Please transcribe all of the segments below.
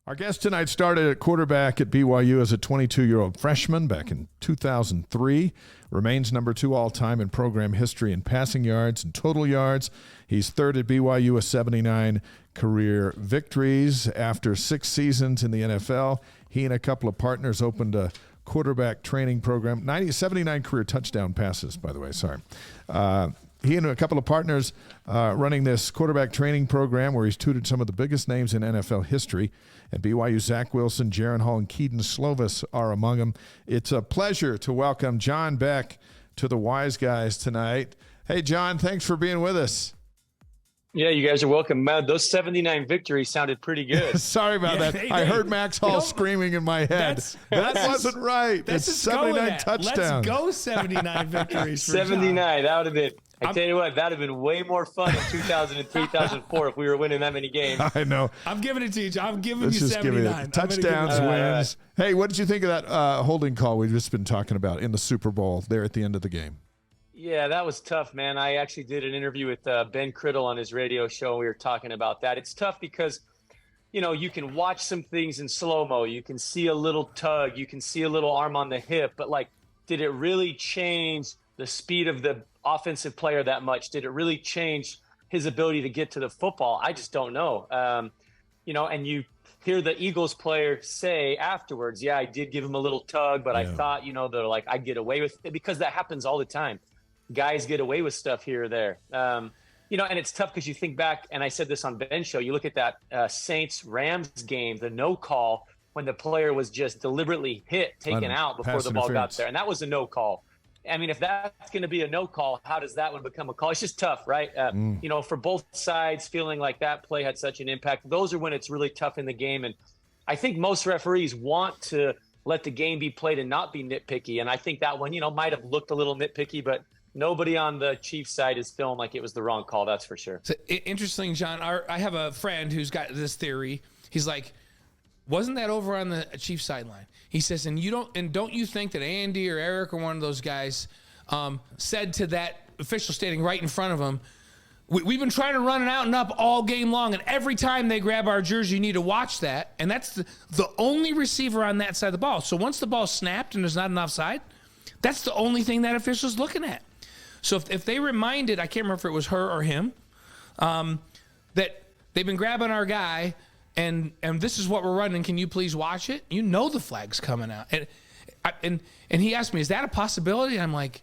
Our guest tonight started at quarterback at BYU as a 22-year-old freshman back in 2003. Remains number 2 all-time in program history in passing yards and total yards. He's third at BYU with 79 career victories. After 6 seasons in the NFL, he and a couple of partners opened a quarterback training program. 79 career touchdown passes, by the way. Sorry. He and a couple of partners running this quarterback training program where he's tutored some of the biggest names in NFL history. At BYU, Zach Wilson, Jaren Hall, and Keaton Slovis are among them. It's a pleasure to welcome John Beck to the Wise Guys tonight. Hey, John, thanks for being with us. Yeah, you guys are welcome. Man, those 79 victories sounded pretty good. Sorry about that. I heard Max Hall screaming in my head. That wasn't right. It's 79 touchdowns. Let's go 79 victories for 79. John. That would have been. I tell you what, that would have been way more fun in 2003, 2004 if we were winning that many games. I know. I'm giving it to you, John. I'm giving you 79. Touchdowns, wins. Hey, what did you think of that holding call we've just been talking about in the Super Bowl there at the end of the game? Yeah, that was tough, man. I actually did an interview with Ben Criddle on his radio show. We were talking about that. It's tough because, you know, you can watch some things in slow-mo. You can see a little tug. You can see a little arm on the hip. But, like, did it really change the speed of the offensive player that much? Did it really change his ability to get to the football? I just don't know. You know, and you hear the Eagles player say afterwards, yeah, I did give him a little tug, but I thought, you know, they're like, I'd get away with it, because that happens all the time. Guys get away with stuff here or there. You know, and it's tough because you think back, and I said this on Ben's show, you look at that Saints-Rams game, the no call, when the player was just deliberately taken out before the ball got there. And that was a no call. I mean, if that's going to be a no call, how does that one become a call? It's just tough, right? You know, for both sides feeling like that play had such an impact, those are when it's really tough in the game. And I think most referees want to let the game be played and not be nitpicky. And I think that one, you know, might have looked a little nitpicky, but nobody on the Chiefs side is feeling like it was the wrong call. That's for sure. So, interesting, John. I have a friend who's got this theory. He's like, wasn't that over on the Chiefs sideline? He says, don't you think that Andy or Eric or one of those guys said to that official standing right in front of him, we've been trying to run it out and up all game long, and every time they grab our jersey, you need to watch that. And that's the only receiver on that side of the ball. So once the ball's snapped and there's not an offside, that's the only thing that official's looking at. So if they reminded, I can't remember if it was her or him, that they've been grabbing our guy, and this is what we're running, can you please watch it? You know the flag's coming out. And he asked me, is that a possibility? And I'm like,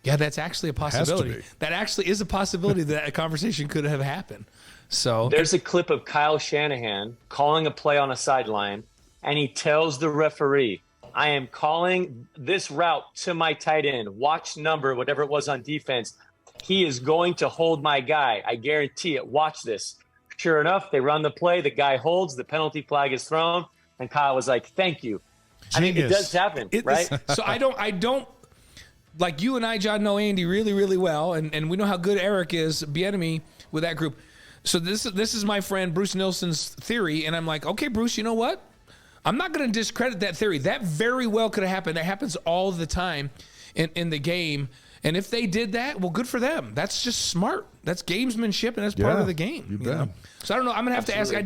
yeah, that's actually a possibility. That actually is a possibility that a conversation could have happened. So there's a clip of Kyle Shanahan calling a play on a sideline, and he tells the referee, I am calling this route to my tight end. Watch number, whatever it was on defense. He is going to hold my guy. I guarantee it. Watch this. Sure enough, they run the play. The guy holds. The penalty flag is thrown. And Kyle was like, thank you. Genius. I mean, it does happen, right? So I don't, like you and I, John, know Andy really, really well. And we know how good Eric is, Bieniemy, with that group. So this is my friend Bruce Nilsson's theory. And I'm like, okay, Bruce, you know what? I'm not going to discredit that theory. That very well could have happened. That happens all the time in the game. And if they did that, well, good for them. That's just smart. That's gamesmanship, and that's part of the game. You bet. Know? So I don't know. I'm going to have to ask. I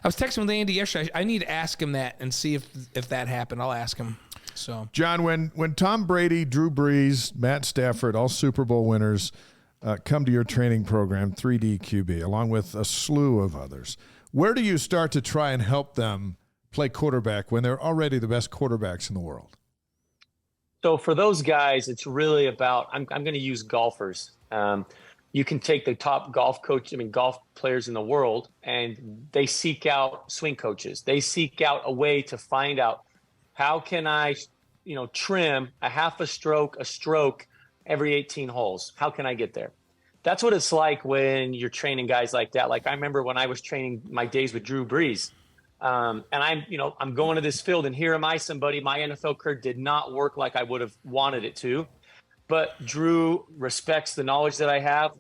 was texting with Andy yesterday. I need to ask him that and see if that happened. I'll ask him. So, John, when Tom Brady, Drew Brees, Matt Stafford, all Super Bowl winners come to your training program, 3D QB, along with a slew of others, where do you start to try and help them play quarterback when they're already the best quarterbacks in the world? So for those guys, it's really about, I'm going to use golfers. You can take the top golf players in the world, and they seek out swing coaches. They seek out a way to find out, how can I, trim a half a stroke every 18 holes? How can I get there? That's what it's like when you're training guys like that. Like I remember when I was training my days with Drew Brees. And I'm going to this field, and here am I, somebody, my NFL career did not work like I would have wanted it to. But Drew respects the knowledge that I have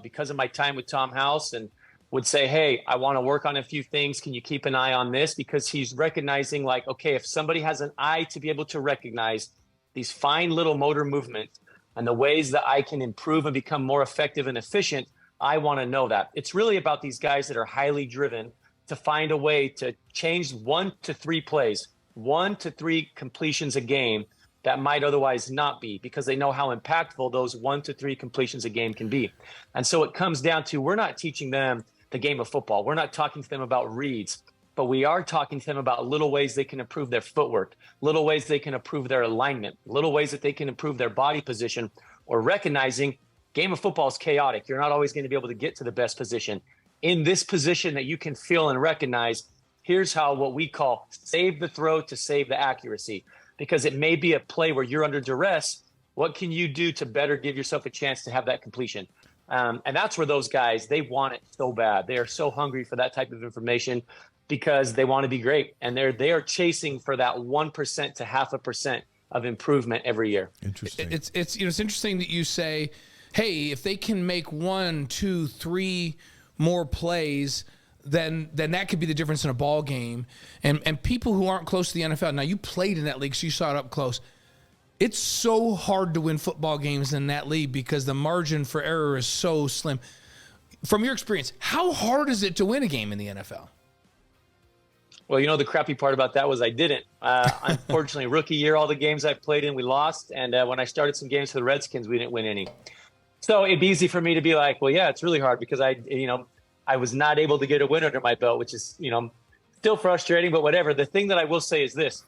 because of my time with Tom House, and would say, hey, I want to work on a few things. Can you keep an eye on this? Because he's recognizing, like, okay, if somebody has an eye to be able to recognize these fine little motor movements and the ways that I can improve and become more effective and efficient, I want to know that. It's really about these guys that are highly driven, to find a way to change 1 to 3 plays, 1 to 3 completions a game that might otherwise not be, because they know how impactful those 1 to 3 completions a game can be. And so it comes down to, we're not teaching them the game of football. We're not talking to them about reads, but we are talking to them about little ways they can improve their footwork, little ways they can improve their alignment, little ways that they can improve their body position, or recognizing game of football is chaotic. You're not always going to be able to get to the best position. In this position that you can feel and recognize, here's how, what we call save the throw to save the accuracy. Because it may be a play where you're under duress. What can you do to better give yourself a chance to have that completion? And that's where those guys, they want it so bad. They are so hungry for that type of information because they want to be great. And they are chasing for that 1% to 0.5% of improvement every year. Interesting. It's interesting that you say, hey, if they can make 1, 2, 3 more plays, then that could be the difference in a ball game. And people who aren't close to the NFL, now you played in that league, so you saw it up close. It's so hard to win football games in that league because the margin for error is so slim. From your experience, how hard is it to win a game in the NFL? Well, the crappy part about that was I didn't. Unfortunately, rookie year, all the games I played in, we lost. And when I started some games for the Redskins, we didn't win any. So it'd be easy for me to be like, well, yeah, it's really hard because I was not able to get a win under my belt, which is, still frustrating, but whatever. The thing that I will say is this,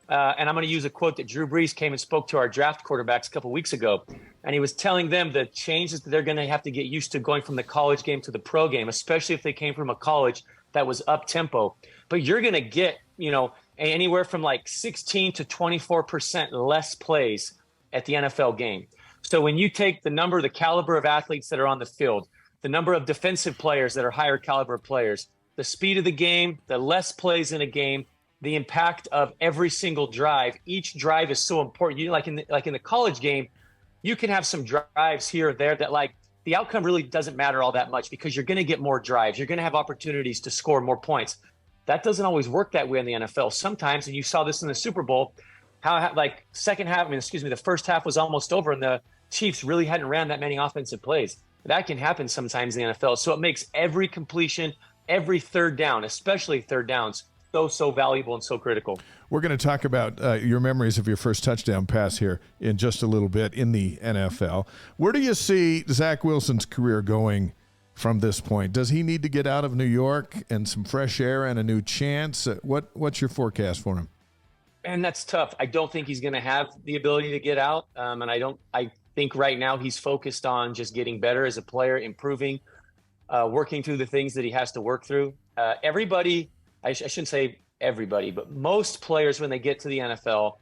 and I'm going to use a quote that Drew Brees came and spoke to our draft quarterbacks a couple weeks ago. And he was telling them the changes that they're going to have to get used to going from the college game to the pro game, especially if they came from a college that was up tempo. But you're going to get, anywhere from like 16 to 24% less plays at the NFL game. So when you take the caliber of athletes that are on the field, the number of defensive players that are higher caliber players, the speed of the game, the less plays in a game, the impact of every single drive. Each drive is so important. Like in the college game, you can have some drives here or there that the outcome really doesn't matter all that much because you're going to get more drives. You're going to have opportunities to score more points. That doesn't always work that way in the NFL. Sometimes, and you saw this in the Super Bowl, the first half was almost over and the Chiefs really hadn't ran that many offensive plays. That can happen sometimes in the NFL. So it makes every completion, every third down, especially third downs, so valuable and so critical. We're going to talk about your memories of your first touchdown pass here in just a little bit in the NFL. Where do you see Zach Wilson's career going from this point? Does he need to get out of New York and some fresh air and a new chance? What's your forecast for him? And that's tough. I don't think he's going to have the ability to get out. I think right now he's focused on just getting better as a player, improving, working through the things that he has to work through. Everybody, I shouldn't say everybody, but most players, when they get to the NFL,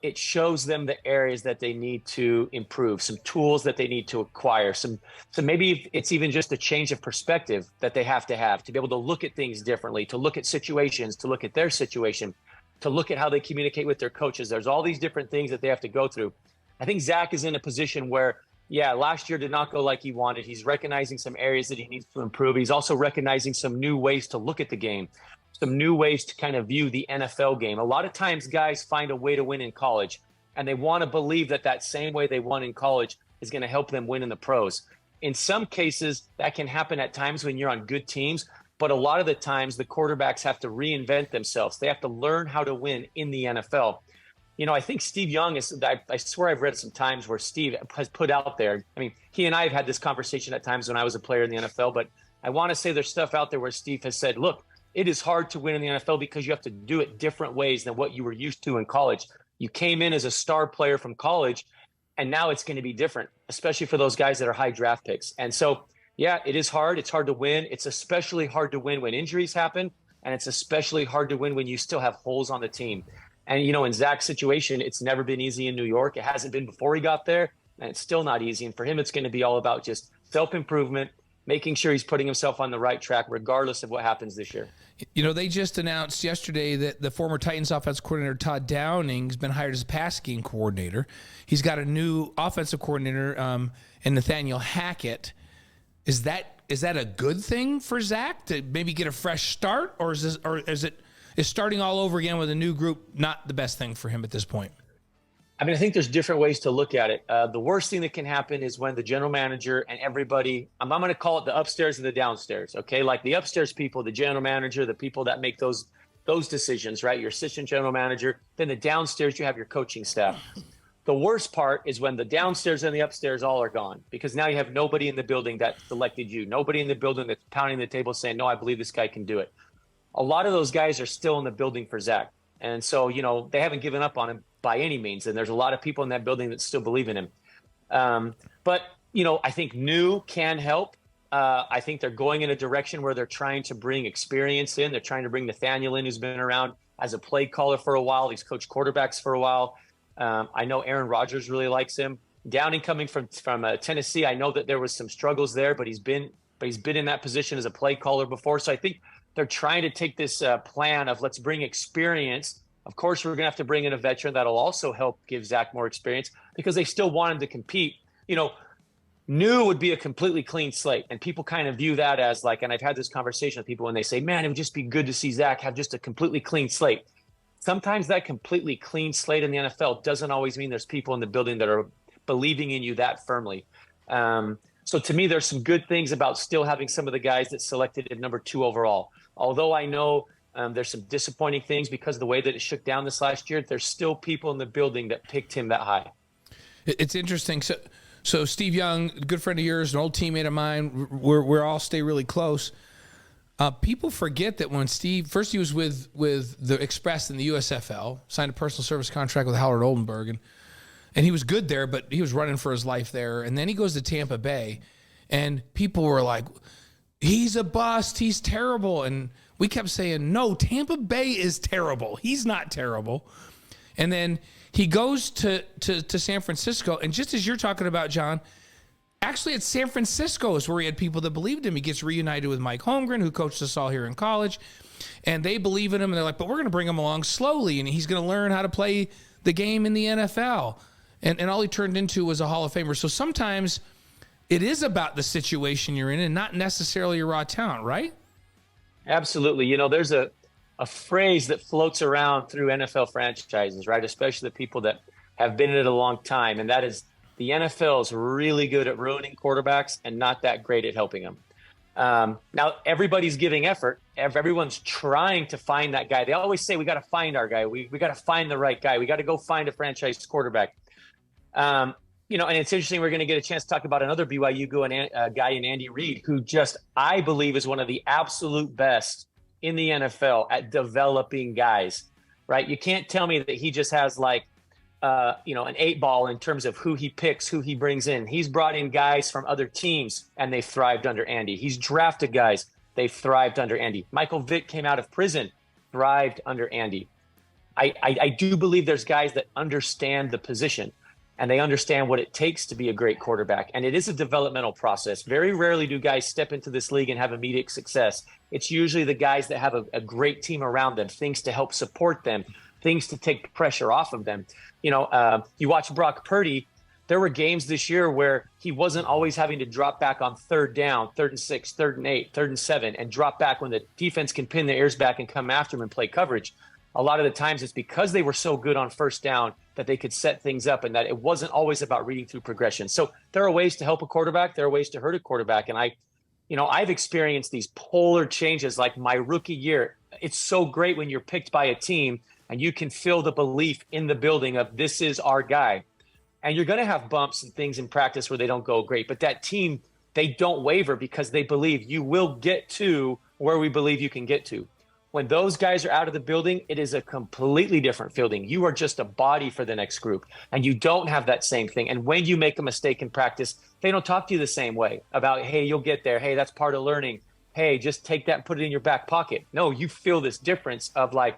it shows them the areas that they need to improve, some tools that they need to acquire, so maybe it's even just a change of perspective that they have to be able to look at things differently, to look at situations, to look at their situation, to look at how they communicate with their coaches. There's all these different things that they have to go through. I think Zach is in a position where, last year did not go like he wanted. He's recognizing some areas that he needs to improve. He's also recognizing some new ways to look at the game, some new ways to kind of view the NFL game. A lot of times guys find a way to win in college, and they want to believe that same way they won in college is going to help them win in the pros. In some cases, that can happen at times when you're on good teams, but a lot of the times the quarterbacks have to reinvent themselves. They have to learn how to win in the NFL. I think Steve Young I swear I've read some times where Steve has put out there. I mean, he and I have had this conversation at times when I was a player in the NFL, but I want to say there's stuff out there where Steve has said, look, it is hard to win in the NFL because you have to do it different ways than what you were used to in college. You came in as a star player from college, and now it's going to be different, especially for those guys that are high draft picks. And so, it is hard. It's hard to win. It's especially hard to win when injuries happen, and it's especially hard to win when you still have holes on the team. And, in Zach's situation, it's never been easy in New York. It hasn't been before he got there, and it's still not easy. And for him, it's going to be all about just self-improvement, making sure he's putting himself on the right track, regardless of what happens this year. They just announced yesterday that the former Titans offensive coordinator, Todd Downing, has been hired as a pass game coordinator. He's got a new offensive coordinator in Nathaniel Hackett. Is that a good thing for Zach to maybe get a fresh start, or is starting all over again with a new group not the best thing for him at this point? I mean, I think there's different ways to look at it. The worst thing that can happen is when the general manager and everybody, I'm going to call it the upstairs and the downstairs, okay? Like the upstairs people, the general manager, the people that make those decisions, right? Your assistant general manager. Then the downstairs, you have your coaching staff. The worst part is when the downstairs and the upstairs all are gone, because now you have nobody in the building that selected you, nobody in the building that's pounding the table saying, no, I believe this guy can do it. A lot of those guys are still in the building for Zach. And so, they haven't given up on him by any means. And there's a lot of people in that building that still believe in him. But I think new can help. I think they're going in a direction where they're trying to bring experience in. They're trying to bring Nathaniel in, who's been around as a play caller for a while. He's coached quarterbacks for a while. I know Aaron Rodgers really likes him. Downing coming from Tennessee, I know that there was some struggles there, but he's been in that position as a play caller before. So I think they're trying to take this plan of let's bring experience. Of course, we're going to have to bring in a veteran that'll also help give Zach more experience because they still want him to compete. New would be a completely clean slate. And people kind of view that as like, and I've had this conversation with people when they say, man, it would just be good to see Zach have just a completely clean slate. Sometimes that completely clean slate in the NFL doesn't always mean there's people in the building that are believing in you that firmly. So to me, there's some good things about still having some of the guys that selected at number 2 overall. Although I know there's some disappointing things because of the way that it shook down this last year, there's still people in the building that picked him that high. It's interesting. So Steve Young, a good friend of yours, an old teammate of mine, we're all stay really close. People forget that when Steve, first he was with the Express in the USFL, signed a personal service contract with Howard Oldenburg, and he was good there, but he was running for his life there. And then he goes to Tampa Bay, and people were like, he's a bust, he's terrible. And we kept saying, no, Tampa Bay is terrible. He's not terrible. And then he goes to San Francisco, and just as you're talking about, John, actually it's San Francisco is where he had people that believed him. He gets reunited with Mike Holmgren, who coached us all here in college, and they believe in him, and they're like, but we're going to bring him along slowly, and he's going to learn how to play the game in the NFL. And all he turned into was a Hall of Famer. So sometimes it is about the situation you're in and not necessarily your raw talent, right? Absolutely. There's a phrase that floats around through NFL franchises, right? Especially the people that have been in it a long time. And that is the NFL is really good at ruining quarterbacks and not that great at helping them. Now, everybody's giving effort. Everyone's trying to find that guy. They always say, we got to find our guy. We got to find the right guy. We got to go find a franchise quarterback. And it's interesting. We're going to get a chance to talk about another BYU guy in Andy Reid, who I believe is one of the absolute best in the NFL at developing guys, right? You can't tell me that he just has an 8 ball in terms of who he picks, who he brings in. He's brought in guys from other teams and they've thrived under Andy. He's drafted guys. They've thrived under Andy. Michael Vick came out of prison, thrived under Andy. I do believe there's guys that understand the position and they understand what it takes to be a great quarterback. And it is a developmental process. Very rarely do guys step into this league and have immediate success. It's usually the guys that have a great team around them, things to help support them, things to take pressure off of them. You watch Brock Purdy, there were games this year where he wasn't always having to drop back on 3rd down, 3rd and 6, 3rd and 8, 3rd and 7, and drop back when the defense can pin their ears back and come after him and play coverage. A lot of the times it's because they were so good on 1st down that they could set things up and that it wasn't always about reading through progression. So there are ways to help a quarterback. There are ways to hurt a quarterback. And I've experienced these polar changes like my rookie year. It's so great when you're picked by a team and you can feel the belief in the building of this is our guy. And you're going to have bumps and things in practice where they don't go great. But that team, they don't waver because they believe you will get to where we believe you can get to. When those guys are out of the building, it is a completely different feeling. You are just a body for the next group, and you don't have that same thing. And when you make a mistake in practice, they don't talk to you the same way about, hey, you'll get there. Hey, that's part of learning. Hey, just take that and put it in your back pocket. No, you feel this difference of like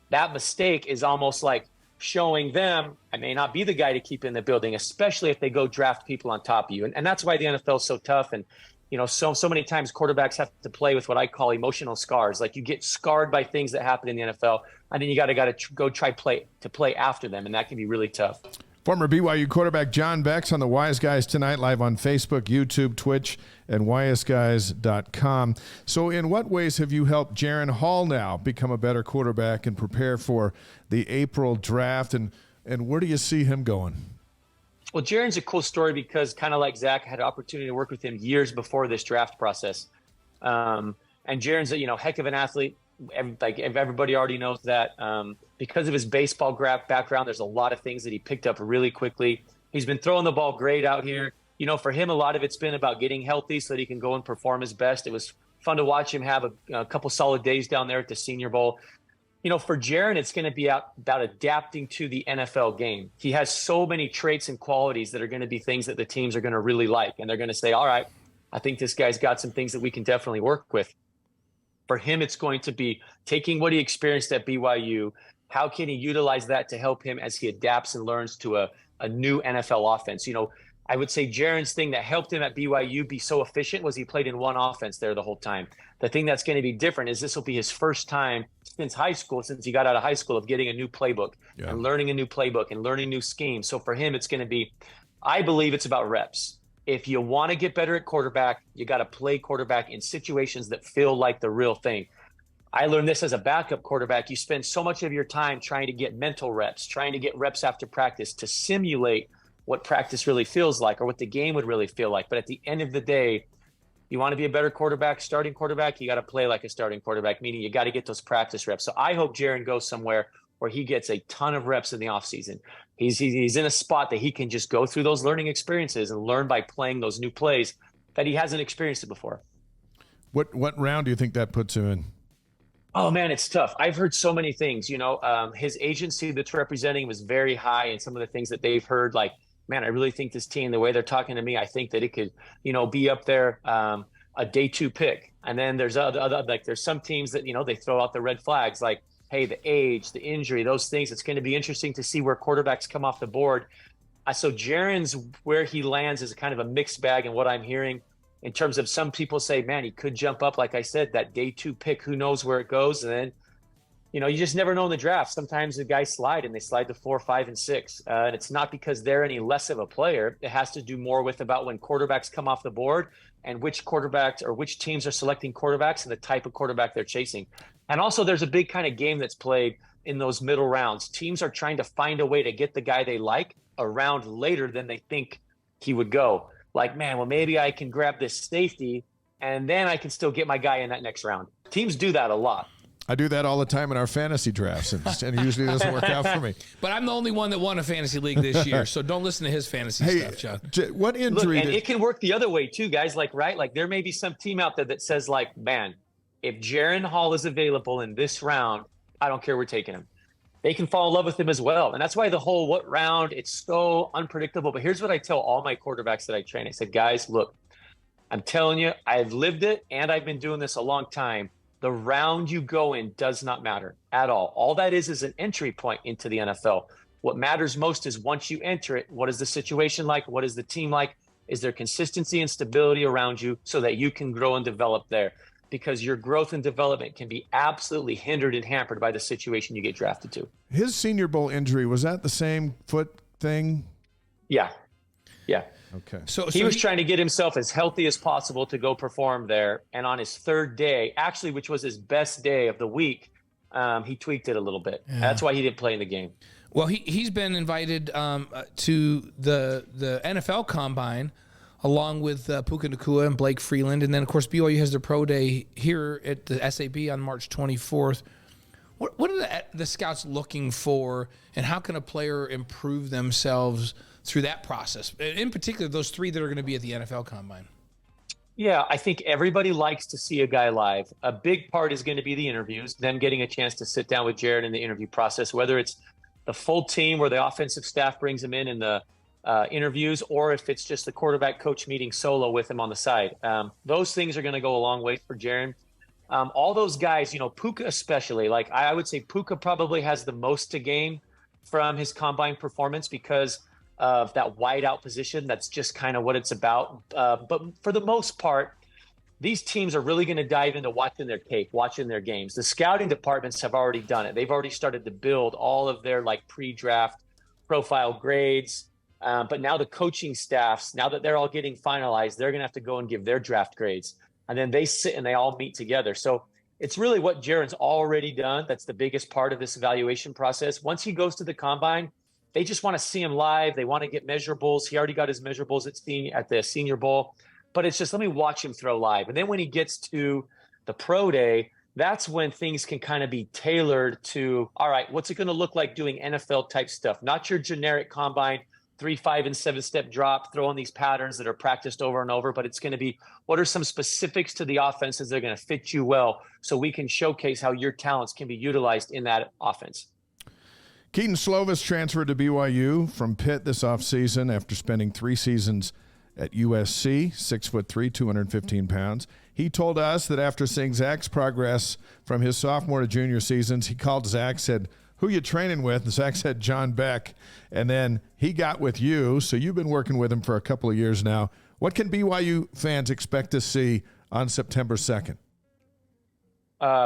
that mistake is almost like showing them I may not be the guy to keep in the building, especially if they go draft people on top of you. And that's why the NFL is so tough. And so many times quarterbacks have to play with what I call emotional scars. Like you get scarred by things that happen in the NFL, and then you got to go try to play after them, and that can be really tough. Former BYU quarterback John Beck's on the Wise Guys tonight, live on Facebook, YouTube, Twitch, and wiseguys.com. So in what ways have you helped Jaren Hall now become a better quarterback and prepare for the April draft? And and where do you see him going? Well, Jaren's a cool story because kind of like Zach, I had an opportunity to work with him years before this draft process. And Jaren's a heck of an athlete. Like everybody already knows that. Because of his baseball background, there's a lot of things that he picked up really quickly. He's been throwing the ball great out here. For him, a lot of it's been about getting healthy so that he can go and perform his best. It was fun to watch him have a couple solid days down there at the Senior Bowl. For Jaren, it's going to be about adapting to the NFL game. He has so many traits and qualities that are going to be things that the teams are going to really like. And they're going to say, all right, I think this guy's got some things that we can definitely work with. For him, it's going to be taking what he experienced at BYU. How can he utilize that to help him as he adapts and learns to a new NFL offense? I would say Jaren's thing that helped him at BYU be so efficient was he played in one offense there the whole time. The thing that's going to be different is this will be his first time since high school, since he got out of high school, of getting a new playbook and learning a new playbook and learning new schemes. So for him, it's going to be, I believe it's about reps. If you want to get better at quarterback, you got to play quarterback in situations that feel like the real thing. I learned this as a backup quarterback. You spend so much of your time trying to get mental reps, trying to get reps after practice to simulate what practice really feels like or what the game would really feel like. But at the end of the day, you want to be a better quarterback, starting quarterback, you got to play like a starting quarterback, meaning you got to get those practice reps. So I hope Jaren goes somewhere where he gets a ton of reps in the offseason. He's in a spot that he can just go through those learning experiences and learn by playing those new plays that he hasn't experienced it before. What round do you think that puts him in? Oh, man, it's tough. I've heard so many things. His agency that's representing was very high, and some of the things that they've heard, like, man, I really think this team, the way they're talking to me, I think that it could, be up there, a day 2 pick. And then there's there's some teams that, they throw out the red flags, like, hey, the age, the injury, those things. It's going to be interesting to see where quarterbacks come off the board. So Jaren's where he lands is kind of a mixed bag in what I'm hearing in terms of some people say, man, he could jump up. Like I said, that day 2 pick, who knows where it goes. And then, you just never know in the draft. Sometimes the guys slide and they slide to 4, 5, and 6. And it's not because they're any less of a player. It has to do more with about when quarterbacks come off the board and which quarterbacks or which teams are selecting quarterbacks and the type of quarterback they're chasing. And also there's a big kind of game that's played in those middle rounds. Teams are trying to find a way to get the guy they like a round later than they think he would go. Like, man, well, maybe I can grab this safety and then I can still get my guy in that next round. Teams do that a lot. I do that all the time in our fantasy drafts, and it usually doesn't work out for me. But I'm the only one that won a fantasy league this year, so don't listen to his fantasy stuff, John. What injury? Look, and it can work the other way too, guys. Like, right? Like, there may be some team out there that says, like, man, if Jaren Hall is available in this round, I don't care, we're taking him. They can fall in love with him as well. And that's why the whole what round, it's so unpredictable. But here's what I tell all my quarterbacks that I train. I said, guys, look, I'm telling you, I've lived it, and I've been doing this a long time. The round you go in does not matter at all. All that is an entry point into the NFL. What matters most is once you enter it, what is the situation like? What is the team like? Is there consistency and stability around you so that you can grow and develop there? Because your growth and development can be absolutely hindered and hampered by the situation you get drafted to. His Senior Bowl injury, was that the same foot thing? Yeah. Okay. So he was trying to get himself as healthy as possible to go perform there. And on his third day, actually, which was his best day of the week, he tweaked it a little bit. Yeah. That's why he didn't play in the game. Well, he's been invited to the NFL Combine along with Puka Nacua and Blake Freeland. And then, of course, BYU has their pro day here at the SAB on March 24th. What are the scouts looking for, and how can a player improve themselves through that process? In particular, those 3 that are going to be at the NFL Combine. Yeah, I think everybody likes to see a guy live. A big part is going to be the interviews, them getting a chance to sit down with Jaren in the interview process, whether it's the full team where the offensive staff brings him in the interviews, or if it's just the quarterback coach meeting solo with him on the side. Those things are going to go a long way for Jaren. All those guys, Puka especially, like I would say Puka probably has the most to gain from his combine performance because of that wide out position. That's just kind of what it's about. But for the most part, these teams are really going to dive into watching their tape, watching their games. The scouting departments have already done it. They've already started to build all of their pre-draft profile grades. But now the coaching staffs, now that they're all getting finalized, they're going to have to go and give their draft grades. And then they sit and they all meet together. So it's really what Jaren's already done. That's the biggest part of this evaluation process. Once he goes to the combine, They just want to see him live. They want to get measurables. He already got his measurables at the Senior Bowl. But it's just, let me watch him throw live. And then when he gets to the pro day, that's when things can kind of be tailored to, all right, what's it going to look like doing NFL type stuff? Not your generic combine, 3, 5, and 7-step drop, throwing these patterns that are practiced over and over. But it's going to be, what are some specifics to the offenses that are going to fit you well, so we can showcase how your talents can be utilized in that offense. Keaton Slovis transferred to BYU from Pitt this offseason after spending 3 seasons at USC, 6'3", 215 pounds. He told us that after seeing Zach's progress from his sophomore to junior seasons, he called Zach, said, "Who you training with?" And Zach said, "John Beck." And then he got with you, so you've been working with him for a couple of years now. What can BYU fans expect to see on September 2nd?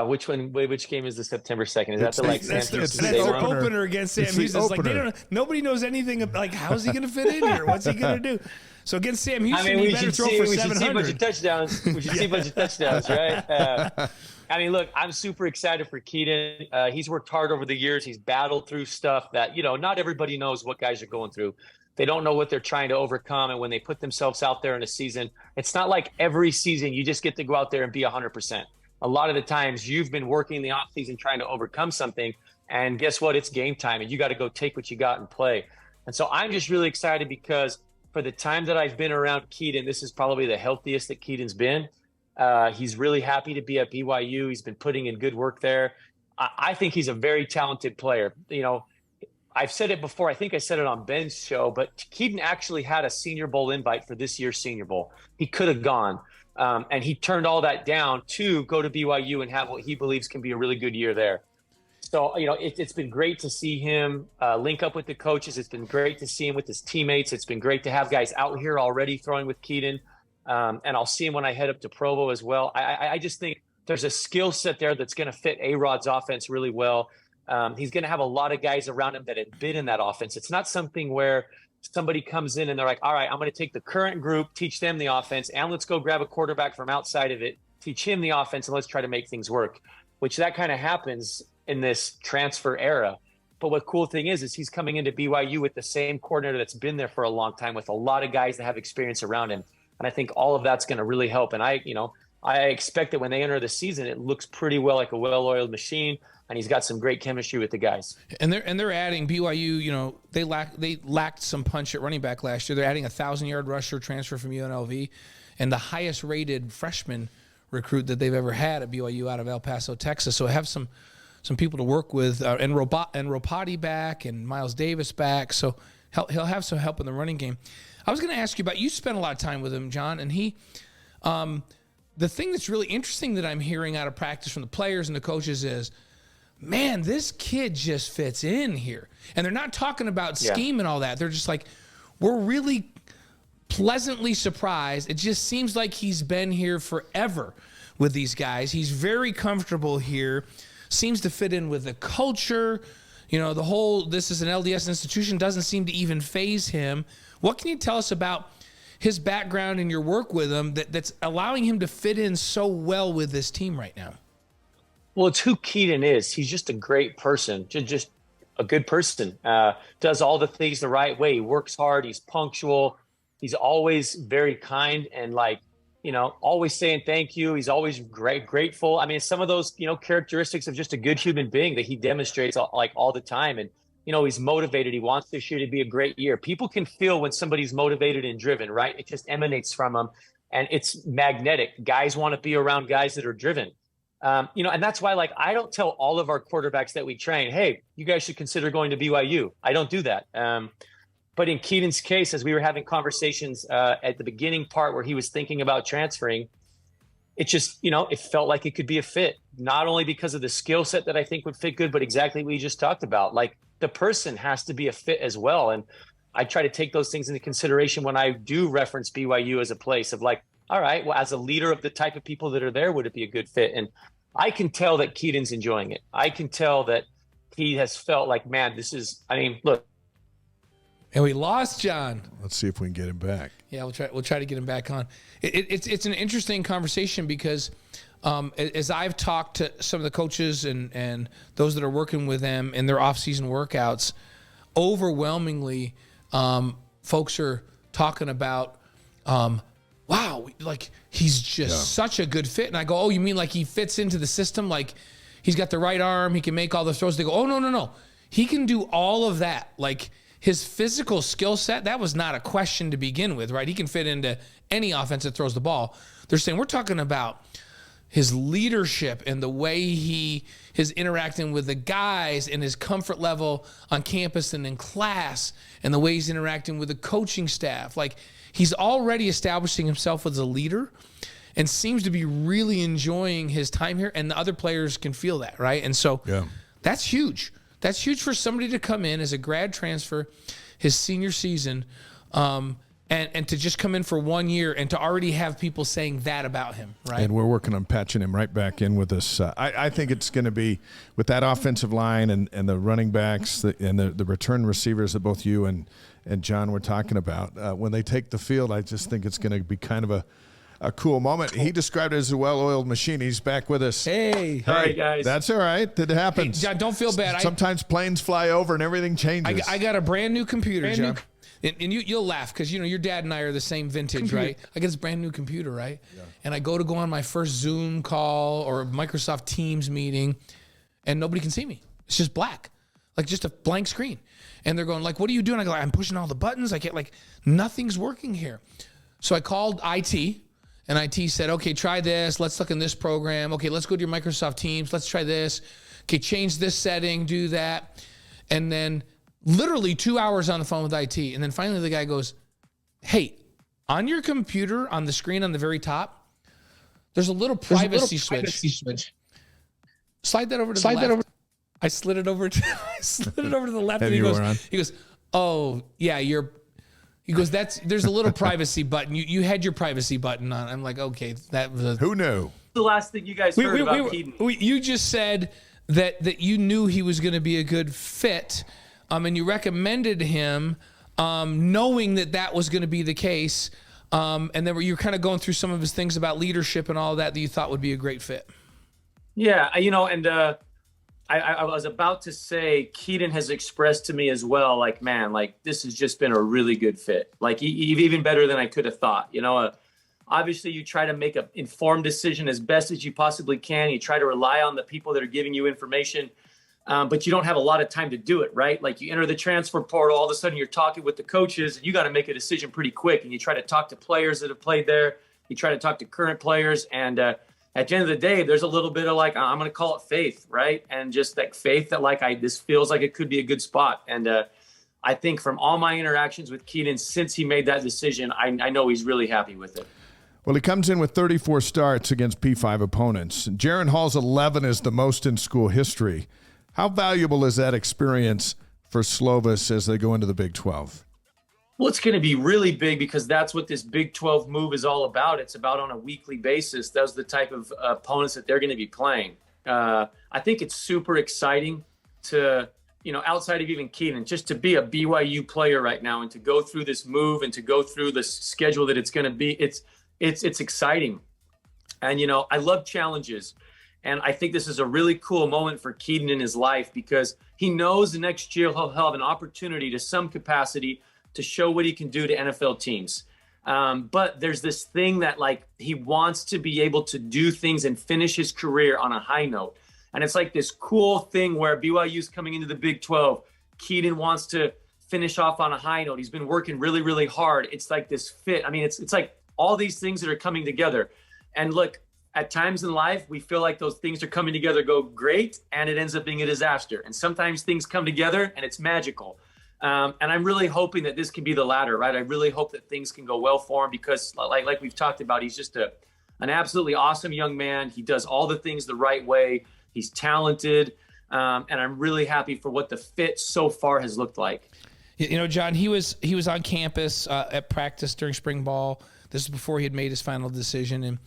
Which one? Which game is the September 2nd? Is that the like that's San the Francisco one? opener against Sam Houston? It's like nobody knows anything of, like, how's he going to fit in here? What's he going to do? So against Sam Houston, he better throw for 700. We should see a bunch of touchdowns. We should see a bunch of touchdowns, right? I mean, look, I'm super excited for Keaton. He's worked hard over the years. He's battled through stuff that, not everybody knows what guys are going through. They don't know what they're trying to overcome. And when they put themselves out there in a season, it's not like every season you just get to go out there and be 100%. A lot of the times you've been working the offseason trying to overcome something, and guess what? It's game time, and you got to go take what you got and play. And so I'm just really excited because for the time that I've been around Keaton, this is probably the healthiest that Keaton's been. He's really happy to be at BYU. He's been putting in good work there. I think he's a very talented player. I've said it before. I think I said it on Ben's show, but Keaton actually had a Senior Bowl invite for this year's Senior Bowl. He could have gone. And he turned all that down to go to BYU and have what he believes can be a really good year there. So, it's been great to see him link up with the coaches. It's been great to see him with his teammates. It's been great to have guys out here already throwing with Keaton. And I'll see him when I head up to Provo as well. I just think there's a skill set there that's going to fit A-Rod's offense really well. He's going to have a lot of guys around him that have been in that offense. It's not something where somebody comes in and they're like, all right, I'm going to take the current group, teach them the offense, and let's go grab a quarterback from outside of it, teach him the offense, and let's try to make things work, which that kind of happens in this transfer era. But what cool thing is he's coming into BYU with the same coordinator that's been there for a long time, with a lot of guys that have experience around him. And I think all of that's going to really help. And I expect that when they enter the season, it looks pretty well like a well-oiled machine. And he's got some great chemistry with the guys. And they're adding BYU. They lacked some punch at running back last year. They're adding a 1,000-yard rusher transfer from UNLV, and the highest-rated freshman recruit that they've ever had at BYU out of El Paso, Texas. So I have some people to work with, and Ropati back, and Miles Davis back. So he'll have some help in the running game. I was going to ask you about, you spent a lot of time with him, John, and he. The thing that's really interesting that I'm hearing out of practice from the players and the coaches is, man, this kid just fits in here. And they're not talking about scheme and all that. They're just like, we're really pleasantly surprised. It just seems like he's been here forever with these guys. He's very comfortable here, seems to fit in with the culture. The whole, this is an LDS institution, doesn't seem to even faze him. What can you tell us about his background and your work with him that's allowing him to fit in so well with this team right now? Well, it's who Keaton is. He's just a great person, just a good person. Does all the things the right way. He works hard. He's punctual. He's always very kind and always saying thank you. He's always grateful. I mean, some of those, characteristics of just a good human being that he demonstrates all the time. And, he's motivated. He wants this year to be a great year. People can feel when somebody's motivated and driven, right? It just emanates from them, and it's magnetic. Guys want to be around guys that are driven. And that's why, I don't tell all of our quarterbacks that we train, hey, you guys should consider going to BYU. I don't do that. But in Keaton's case, as we were having conversations at the beginning part where he was thinking about transferring, it just, it felt like it could be a fit, not only because of the skill set that I think would fit good, but exactly what you just talked about. The person has to be a fit as well. And I try to take those things into consideration when I do reference BYU as a place of all right, well, as a leader of the type of people that are there, would it be a good fit? And I can tell that Keaton's enjoying it. I can tell that he has felt like, man, look. And we lost John. Let's see if we can get him back. Yeah, we'll try to get him back on. It's an interesting conversation because as I've talked to some of the coaches and those that are working with them in their off-season workouts, overwhelmingly, folks are talking about, wow, like he's just such a good fit. And I go, oh, you mean like he fits into the system? Like he's got the right arm, he can make all the throws. They go, oh, no. He can do all of that. Like his physical skill set, that was not a question to begin with, right? He can fit into any offense that throws the ball. They're saying we're talking about his leadership and the way he is interacting with the guys and his comfort level on campus and in class and the way he's interacting with the coaching staff. Like he's already establishing himself as a leader and seems to be really enjoying his time here, and the other players can feel that, right? And so that's huge. That's huge for somebody to come in as a grad transfer his senior season and to just come in for 1 year and to already have people saying that about him, right? And we're working on patching him right back in with us. I think it's going to be with that offensive line and the running backs and the return receivers that both you and John were talking about. When they take the field, I just think it's going to be kind of a cool moment. He described it as a well-oiled machine. He's back with us. Hey, guys. That's all right. It happens. Hey, John, don't feel bad. Sometimes planes fly over and everything changes. I got a brand new computer, John. And you'll laugh because, your dad and I are the same vintage, right? I get this brand new computer, right? Yeah. And I go on my first Zoom call or Microsoft Teams meeting, and nobody can see me. It's just black, like just a blank screen. And they're going, like, what are you doing? I go, I'm pushing all the buttons. I can't, like, nothing's working here. So I called IT. And IT said, okay, try this. Let's look in this program. Okay, let's go to your Microsoft Teams. Let's try this. Okay, change this setting, do that. And then literally 2 hours on the phone with IT. And then finally the guy goes, hey, on your computer, on the screen on the very top, there's a little privacy switch. Slide that over to the left. I slid it over to the left. And he goes, oh, yeah, he goes, there's a little privacy button. You had your privacy button on. I'm like, okay, that was who knew? The last thing you guys heard about Keaton. You just said that you knew he was going to be a good fit, and you recommended him, knowing that was going to be the case, and then you're kind of going through some of his things about leadership and all of that you thought would be a great fit. Yeah, and I was about to say Keaton has expressed to me as well, like, man, like this has just been a really good fit. Like even better than I could have thought. Obviously you try to make an informed decision as best as you possibly can. You try to rely on the people that are giving you information, but you don't have a lot of time to do it, right? Like you enter the transfer portal, all of a sudden you're talking with the coaches and you got to make a decision pretty quick. And you try to talk to players that have played there. You try to talk to current players and, at the end of the day, there's a little bit of like, I'm going to call it faith, right? And just like faith that like this feels like it could be a good spot. And I think from all my interactions with Keaton since he made that decision, I know he's really happy with it. Well, he comes in with 34 starts against P5 opponents. Jaren Hall's 11 is the most in school history. How valuable is that experience for Slovis as they go into the Big 12? Well, it's going to be really big because that's what this Big 12 move is all about. It's about on a weekly basis. Those are the type of opponents that they're going to be playing. I think it's super exciting to, outside of even Keaton, just to be a BYU player right now and to go through this move and to go through the schedule that it's going to be. It's exciting. And, I love challenges. And I think this is a really cool moment for Keaton in his life because he knows the next year he'll have an opportunity to some capacity to show what he can do to NFL teams. But there's this thing that like he wants to be able to do things and finish his career on a high note. And it's like this cool thing where BYU's coming into the Big 12. Keaton wants to finish off on a high note. He's been working really, really hard. It's like this fit. I mean, it's like all these things that are coming together. And look, at times in life, we feel like those things are coming together, go great, and it ends up being a disaster. And sometimes things come together and it's magical. And I'm really hoping that this can be the latter, right? I really hope that things can go well for him because like we've talked about, he's just an absolutely awesome young man. He does all the things the right way. He's talented. And I'm really happy for what the fit so far has looked like. John, he was on campus at practice during spring ball. This is before he had made his final decision. And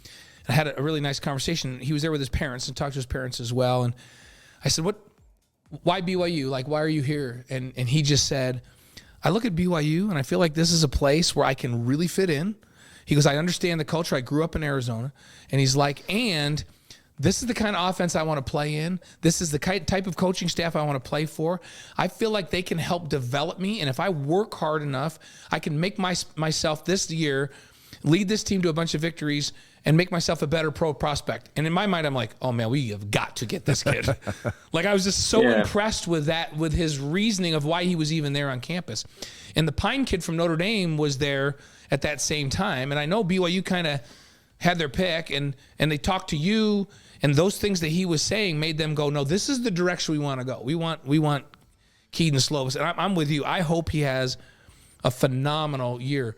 I had a really nice conversation. He was there with his parents and talked to his parents as well. And I said, why BYU? Like, why are you here? And he just said, I look at BYU and I feel like this is a place where I can really fit in. He goes, I understand the culture. I grew up in Arizona. And he's like, and this is the kind of offense I want to play in. This is the type of coaching staff I want to play for. I feel like they can help develop me. And if I work hard enough, I can make myself this year lead this team to a bunch of victories and make myself a better pro prospect. And in my mind, I'm like, oh man, we have got to get this kid. Like I was just so impressed with that, with his reasoning of why he was even there on campus. And the Pine kid from Notre Dame was there at that same time. And I know BYU kind of had their pick and they talked to you, and those things that he was saying made them go, no, this is the direction we want to go. We want Keaton Slovis. And I'm with you. I hope he has a phenomenal year.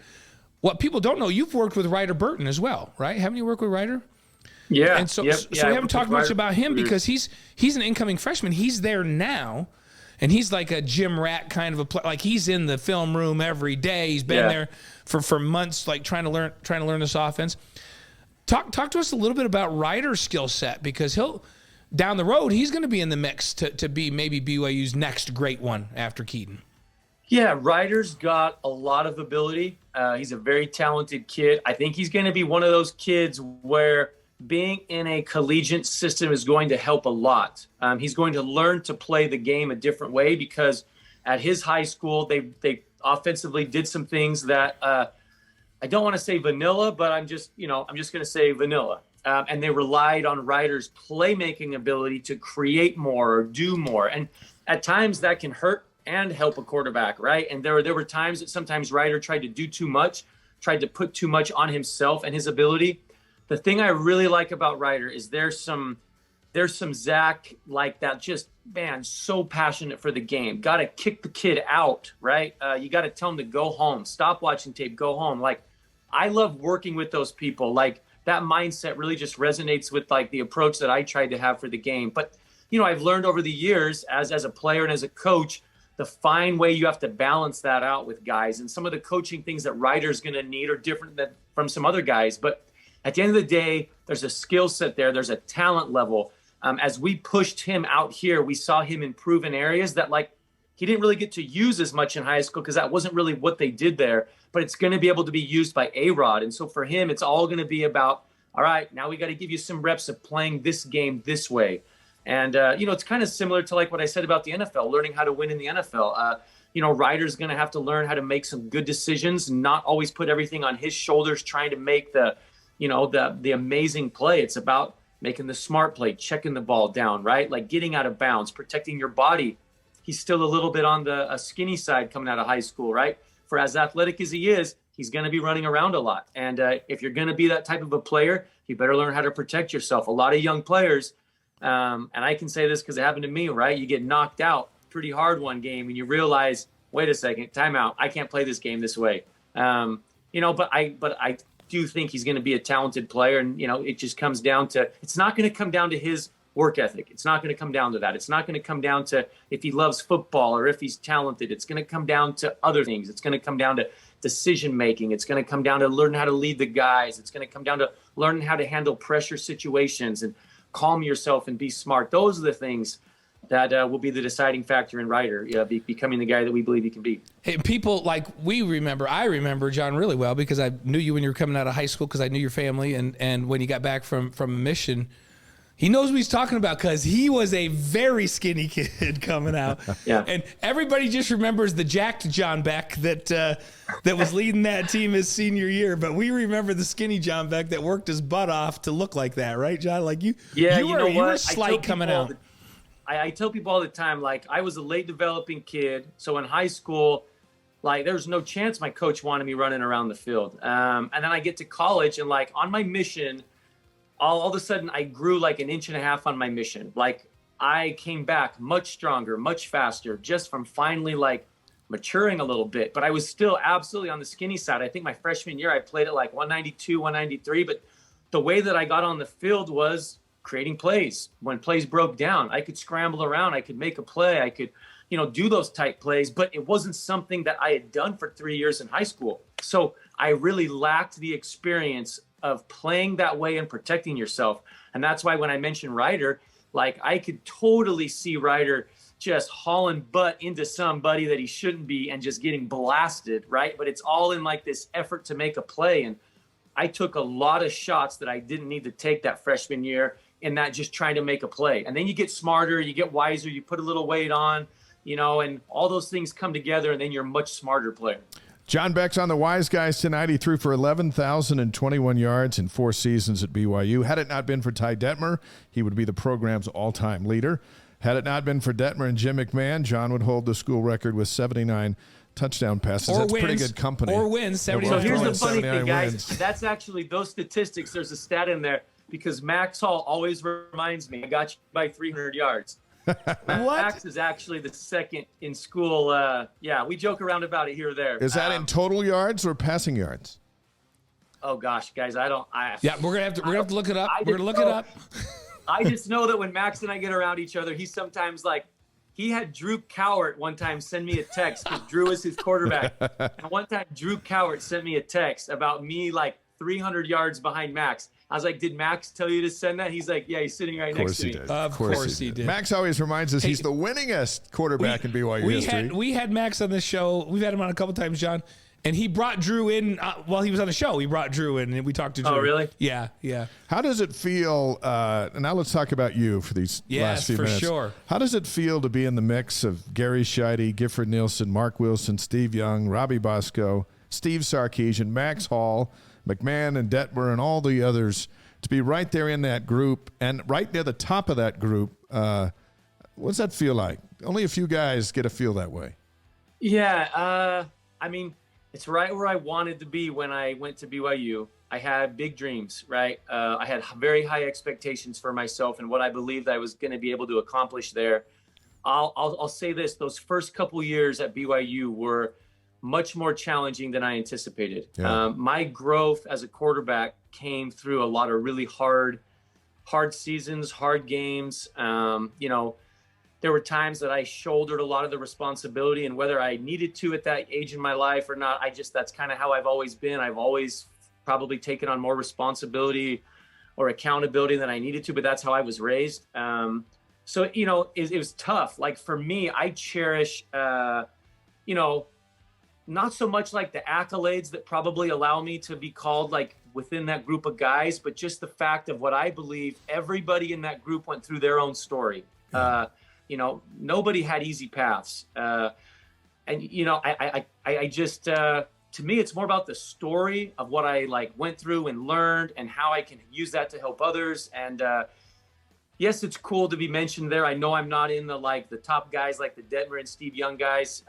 What people don't know, you've worked with Ryder Burton as well, right? Haven't you worked with Ryder? Yeah. And so we haven't talked much about him because he's an incoming freshman. He's there now, and he's like a gym rat kind of a like he's in the film room every day. He's been there for months, like trying to learn this offense. Talk to us a little bit about Ryder's skill set, because down the road he's going to be in the mix to be maybe BYU's next great one after Keaton. Yeah, Ryder's got a lot of ability. He's a very talented kid. I think he's going to be one of those kids where being in a collegiate system is going to help a lot. He's going to learn to play the game a different way, because at his high school, they offensively did some things that I don't want to say vanilla, but I'm just going to say vanilla. And they relied on Ryder's playmaking ability to create more or do more. And at times that can hurt and help a quarterback, right? And there were times that sometimes Ryder tried to do too much, tried to put too much on himself and his ability. The thing I really like about Ryder is there's some Zach like that, just, man, so passionate for the game. Got to kick the kid out, right? You got to tell him to go home, stop watching tape, go home. Like, I love working with those people. Like, that mindset really just resonates with like the approach that I tried to have for the game. But, I've learned over the years as a player and as a coach, the fine way you have to balance that out with guys. And some of the coaching things that Ryder's going to need are different from some other guys. But at the end of the day, there's a skill set there. There's a talent level. As we pushed him out here, we saw him improve in areas that like he didn't really get to use as much in high school, because that wasn't really what they did there. But it's going to be able to be used by A-Rod. And so for him, it's all going to be about, all right, now we got to give you some reps of playing this game this way. And, it's kind of similar to like what I said about the NFL, learning how to win in the NFL. Ryder's going to have to learn how to make some good decisions, not always put everything on his shoulders, trying to make the amazing play. It's about making the smart play, checking the ball down, right? Like getting out of bounds, protecting your body. He's still a little bit on the skinny side coming out of high school, right? For as athletic as he is, he's going to be running around a lot. And if you're going to be that type of a player, you better learn how to protect yourself. A lot of young players, and I can say this because it happened to me, right? You get knocked out pretty hard one game and you realize, wait a second, timeout. I can't play this game this way. But I do think he's going to be a talented player. And, it just comes down to, it's not going to come down to his work ethic. It's not going to come down to that. It's not going to come down to if he loves football or if he's talented. It's going to come down to other things. It's going to come down to decision-making. It's going to come down to learning how to lead the guys. It's going to come down to learning how to handle pressure situations and calm yourself and be smart. Those are the things that will be the deciding factor in Ryder becoming the guy that we believe he can be. Hey, people like I remember John really well because I knew you when you were coming out of high school because I knew your family, and when you got back from a mission, he knows what he's talking about because he was a very skinny kid coming out. Yeah. And everybody just remembers the jacked John Beck that was leading that team his senior year. But we remember the skinny John Beck that worked his butt off to look like that, right, John? Like you were slight coming out. I tell people all the time, like, I was a late developing kid. So in high school, like, there was no chance my coach wanted me running around the field. And then I get to college and, like, on my mission, all of a sudden I grew like 1.5 inches on my mission. Like, I came back much stronger, much faster, just from finally like maturing a little bit. But I was still absolutely on the skinny side. I think my freshman year I played at like 192, 193. But the way that I got on the field was creating plays. When plays broke down, I could scramble around. I could make a play. I could, do those type plays. But it wasn't something that I had done for 3 years in high school. So I really lacked the experience of playing that way and protecting yourself. And that's why when I mentioned Ryder, like, I could totally see Ryder just hauling butt into somebody that he shouldn't be and just getting blasted, right? But it's all in like this effort to make a play. And I took a lot of shots that I didn't need to take that freshman year in that just trying to make a play. And then you get smarter, you get wiser, you put a little weight on, and all those things come together, and then you're a much smarter player. John Beck's on the Wise Guys tonight. He threw for 11,021 yards in 4 seasons at BYU. Had it not been for Ty Detmer, he would be the program's all-time leader. Had it not been for Detmer and Jim McMahon, John would hold the school record with 79 touchdown passes. Or That's wins, pretty good company. Or wins, 79. So here's the funny thing, guys. Wins. That's actually those statistics. There's a stat in there because Max Hall always reminds me, I got you by 300 yards. Max is actually the second in school. We joke around about it here or there. Is that in total yards or passing yards? Oh gosh, guys, Yeah, we're gonna have to look it up. We're gonna look it up. I just know that when Max and I get around each other, he's sometimes like, he had Drew Cowart one time send me a text because Drew is his quarterback. And one time Drew Cowart sent me a text about me like 300 yards behind Max. I was like, did Max tell you to send that? He's like, yeah, he's sitting right next to me. Of course he did. Max always reminds us he's the winningest quarterback in BYU history. We had Max on this show. We've had him on a couple times, John. And he brought Drew in while he was on the show. He brought Drew in, and we talked to Drew. Oh, really? Yeah. How does it feel? Now let's talk about you for these last few minutes. Yes, for sure. How does it feel to be in the mix of Gary Scheide, Gifford Nielsen, Mark Wilson, Steve Young, Robbie Bosco, Steve Sarkisian, Max Hall, McMahon and Detmer, and all the others, to be right there in that group and right near the top of that group? What's that feel like? Only a few guys get to feel that way. Yeah, I mean, it's right where I wanted to be when I went to BYU. I had big dreams, right? I had very high expectations for myself and what I believed I was going to be able to accomplish there. I'll say this: those first couple years at BYU were much more challenging than I anticipated. Yeah. My growth as a quarterback came through a lot of really hard seasons, hard games. There were times that I shouldered a lot of the responsibility, and whether I needed to at that age in my life or not, that's kind of how I've always been. I've always probably taken on more responsibility or accountability than I needed to, but that's how I was raised. So, it was tough. Like for me, I cherish, not so much like the accolades that probably allow me to be called like within that group of guys, but just the fact of what I believe everybody in that group went through their own story. Nobody had easy paths. I just, to me, it's more about the story of what I like went through and learned and how I can use that to help others. And, yes, it's cool to be mentioned there. I know I'm not in the top guys like the Detmer and Steve Young guys.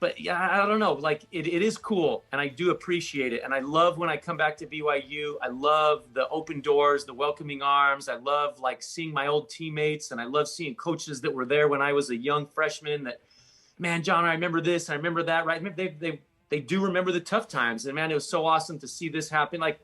But yeah, I don't know. Like it is cool, and I do appreciate it. And I love when I come back to BYU. I love the open doors, the welcoming arms. I love like seeing my old teammates, and I love seeing coaches that were there when I was a young freshman. That, man, John, I remember this, I remember that. Right? They do remember the tough times, and man, it was so awesome to see this happen. Like,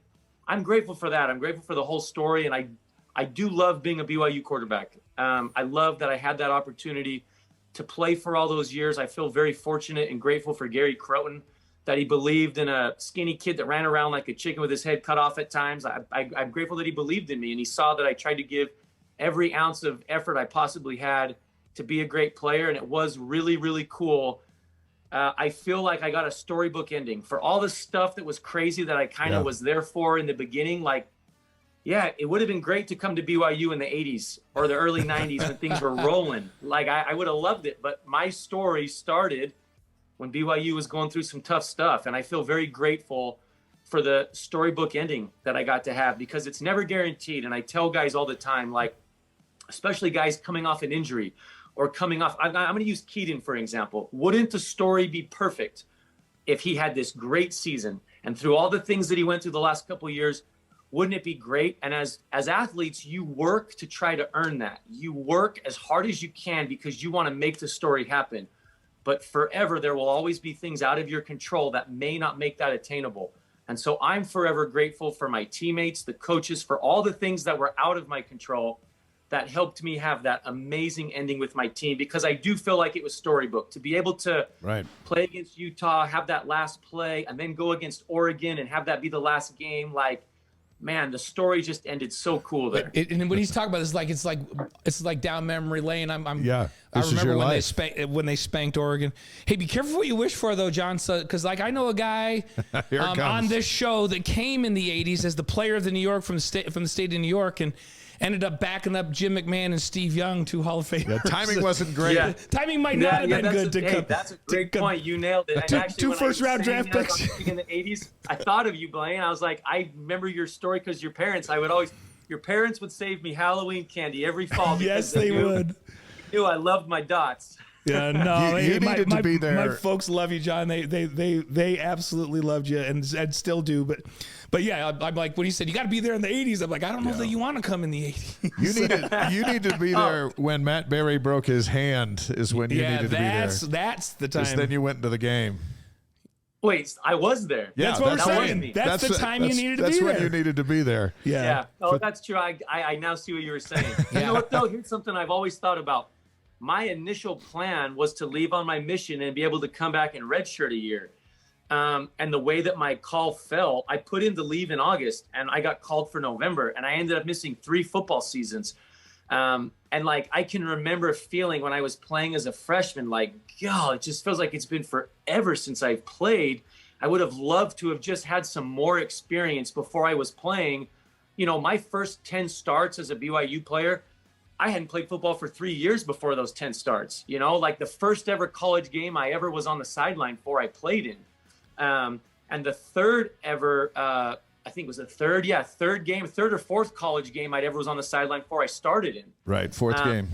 I'm grateful for that. I'm grateful for the whole story, and I do love being a BYU quarterback. I love that I had that opportunity to play for all those years. I feel very fortunate and grateful for Gary Croton, that he believed in a skinny kid that ran around like a chicken with his head cut off at times. I'm grateful that he believed in me, and he saw that I tried to give every ounce of effort I possibly had to be a great player, and it was really, really cool. I feel like I got a storybook ending for all the stuff that was crazy that I kind of was there for in the beginning. Like, yeah, it would have been great to come to BYU in the 80s or the early 90s when things were rolling. Like, I would have loved it. But my story started when BYU was going through some tough stuff. And I feel very grateful for the storybook ending that I got to have, because it's never guaranteed. And I tell guys all the time, like, especially guys coming off an injury or coming off, I'm going to use Keaton, for example. Wouldn't the story be perfect if he had this great season and through all the things that he went through the last couple of years? Wouldn't it be great? And as athletes, you work to try to earn that. You work as hard as you can because you want to make the story happen. But forever, there will always be things out of your control that may not make that attainable. And so I'm forever grateful for my teammates, the coaches, for all the things that were out of my control that helped me have that amazing ending with my team, because I do feel like it was storybook. To be able to play against Utah, have that last play, and then go against Oregon and have that be the last game, like, man, the story just ended so cool there. And when he's talking about this, it's like down memory lane. I remember when they spanked Oregon. Hey, be careful what you wish for, though, John, because I know a guy on this show that came in the '80s as the player of the New York from the state of New York, and ended up backing up Jim McMahon and Steve Young, 2 Hall of Famers. Yeah, timing wasn't great. Yeah. Timing might not have been good to come. That's a great point. You nailed it. And actually, two when I was first-round saying draft that about picks. being in the 80s, I thought of you, Blaine. I was like, I remember your story because your parents, your parents would save me Halloween candy every fall. Yes, they would. Knew I loved my dots. Yeah, no, you needed to be there. My folks love you, John. They absolutely loved you and still do. But yeah, I'm like, when he said you got to be there in the 80s, I'm like, I don't know that you want to come in the 80s. You need to be there when Matt Berry broke his hand. Is when you needed to be there. That's the time. Then you went into the game. Wait, I was there. Yeah, that's what I'm that saying. was That's the time you needed to be there. That's when you needed to be there. Yeah. Oh, that's true. I now see what you were saying. You know what, though? Here's something I've always thought about. My initial plan was to leave on my mission and be able to come back and redshirt a year. And the way that my call fell, I put in to leave in August, and I got called for November, and I ended up missing 3 football seasons. And like, I can remember feeling when I was playing as a freshman, like, God, it just feels like it's been forever since I've played. I would have loved to have just had some more experience before I was playing. You know, my first 10 starts as a BYU player, I hadn't played football for 3 years before those 10 starts. You know, like the first ever college game I ever was on the sideline for, I played in. And the third ever, I think it was the third or fourth college game I'd ever was on the sideline for, I started in. Right, fourth game.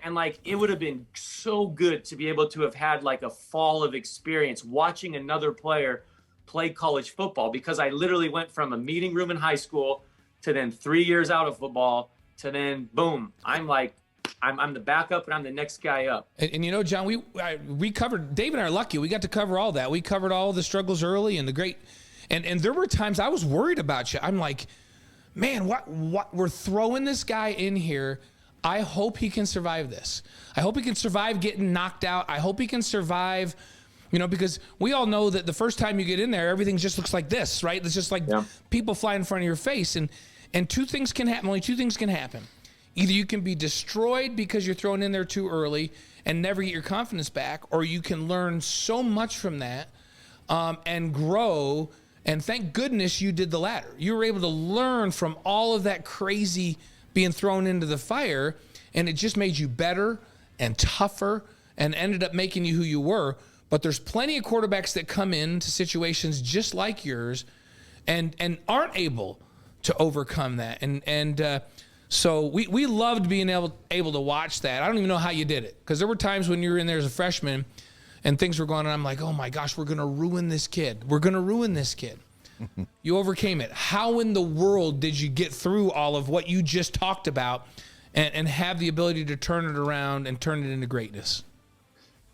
And like, it would have been so good to be able to have had like a fall of experience watching another player play college football, because I literally went from a meeting room in high school to then 3 years out of football to then boom, I'm the backup and I'm the next guy up. And you know, John, we covered, Dave and I are lucky. We got to cover all that. We covered all the struggles early and the great, and there were times I was worried about you. I'm like, man, what we're throwing this guy in here. I hope he can survive this. I hope he can survive getting knocked out. I hope he can survive, you know, because we all know that the first time you get in there, everything just looks like this, right? It's just like people fly in front of your face. And 2 things can happen. Only 2 things can happen. Either you can be destroyed because you're thrown in there too early and never get your confidence back, or you can learn so much from that and grow. And thank goodness you did the latter. You were able to learn from all of that crazy being thrown into the fire, and it just made you better and tougher and ended up making you who you were. But there's plenty of quarterbacks that come into situations just like yours and aren't able to overcome that. And so we loved being able to watch that. I don't even know how you did it, because there were times when you were in there as a freshman and things were going on. I'm like, oh my gosh, we're going to ruin this kid. We're going to ruin this kid. You overcame it. How in the world did you get through all of what you just talked about and have the ability to turn it around and turn it into greatness?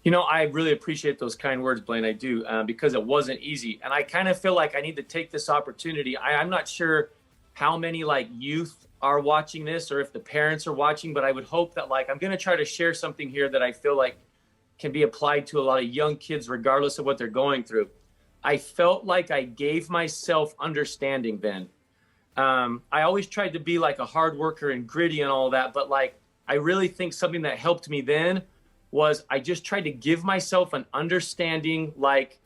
You know, I really appreciate those kind words, Blaine. I do, because it wasn't easy. And I kind of feel like I need to take this opportunity. I'm not sure how many like youth are watching this or if the parents are watching, but I would hope that like I'm going to try to share something here that I feel like can be applied to a lot of young kids regardless of what they're going through. I felt like I gave myself understanding then. I always tried to be like a hard worker and gritty and all that, but like I really think something that helped me then was I just tried to give myself an understanding. Like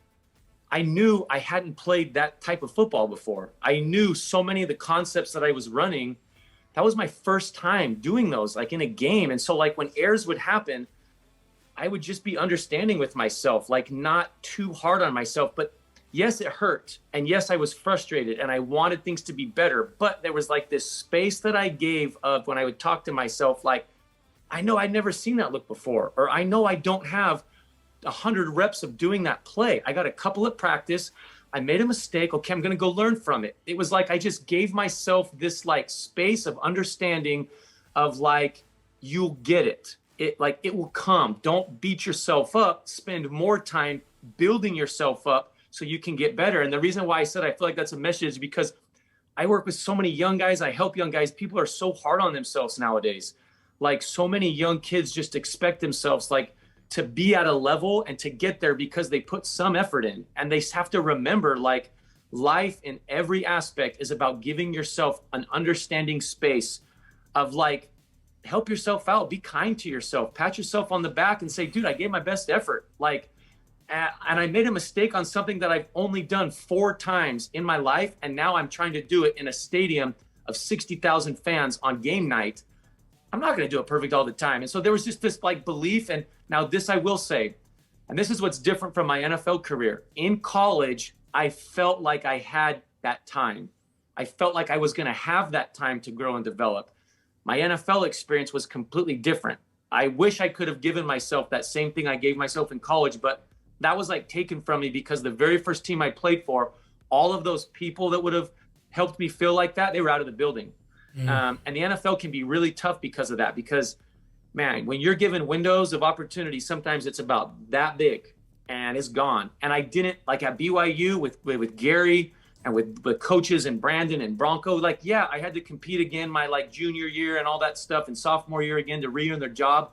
I knew I hadn't played that type of football before. I knew so many of the concepts that I was running. That was my first time doing those, like in a game. And so like when errors would happen, I would just be understanding with myself, like not too hard on myself. But yes, it hurt. And yes, I was frustrated and I wanted things to be better. But there was like this space that I gave of when I would talk to myself, like, I know I'd never seen that look before, or I know I don't have 100 reps of doing that play. I got a couple at practice. I made a mistake. Okay, I'm going to go learn from it. It was like I just gave myself this like space of understanding of like, you'll get it. It will come. Don't beat yourself up. Spend more time building yourself up so you can get better. And the reason why I said I feel like that's a message is because I work with so many young guys. I help young guys. People are so hard on themselves nowadays. Like so many young kids just expect themselves like to be at a level and to get there because they put some effort in. And they have to remember like life in every aspect is about giving yourself an understanding space of like, help yourself out, be kind to yourself, pat yourself on the back and say, dude, I gave my best effort. Like, and I made a mistake on something that I've only done 4 times in my life. And now I'm trying to do it in a stadium of 60,000 fans on game night, I'm not going to do it perfect all the time. And so there was just this like belief. And now this I will say, and this is what's different from my NFL career. In college, I felt like I had that time. I felt like I was going to have that time to grow and develop. My NFL experience was completely different. I wish I could have given myself that same thing I gave myself in college, but that was like taken from me because the very first team I played for, all of those people that would have helped me feel like that, they were out of the building. And the NFL can be really tough because of that, because man, when you're given windows of opportunity, sometimes it's about that big and it's gone. And I didn't, like at BYU with Gary and with coaches and Brandon and Bronco, like, yeah, I had to compete again my like junior year and all that stuff, and sophomore year again to re-earn their job.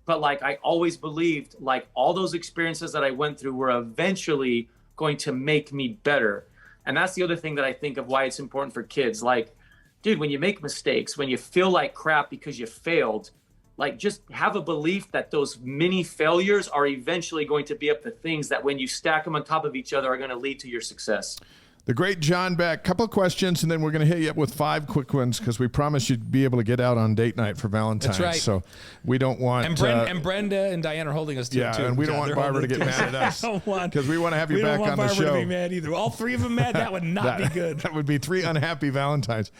But like, I always believed like all those experiences that I went through were eventually going to make me better. And that's the other thing that I think of why it's important for kids. Like, dude, when you make mistakes, when you feel like crap because you failed, like just have a belief that those mini failures are eventually going to be up the things that when you stack them on top of each other are going to lead to your success. The great John Beck. Couple of questions, and then we're going to hit you up with 5 quick ones because we promised you'd be able to get out on date night for Valentine's. That's right. So we don't want... And Brenda and Diane are holding us too. Yeah, and we don't want Barbara to get mad at us because we want to have you back on the show. We don't want Barbara to be mad either. All 3 of them mad? That would not be good. That would be 3 unhappy Valentines.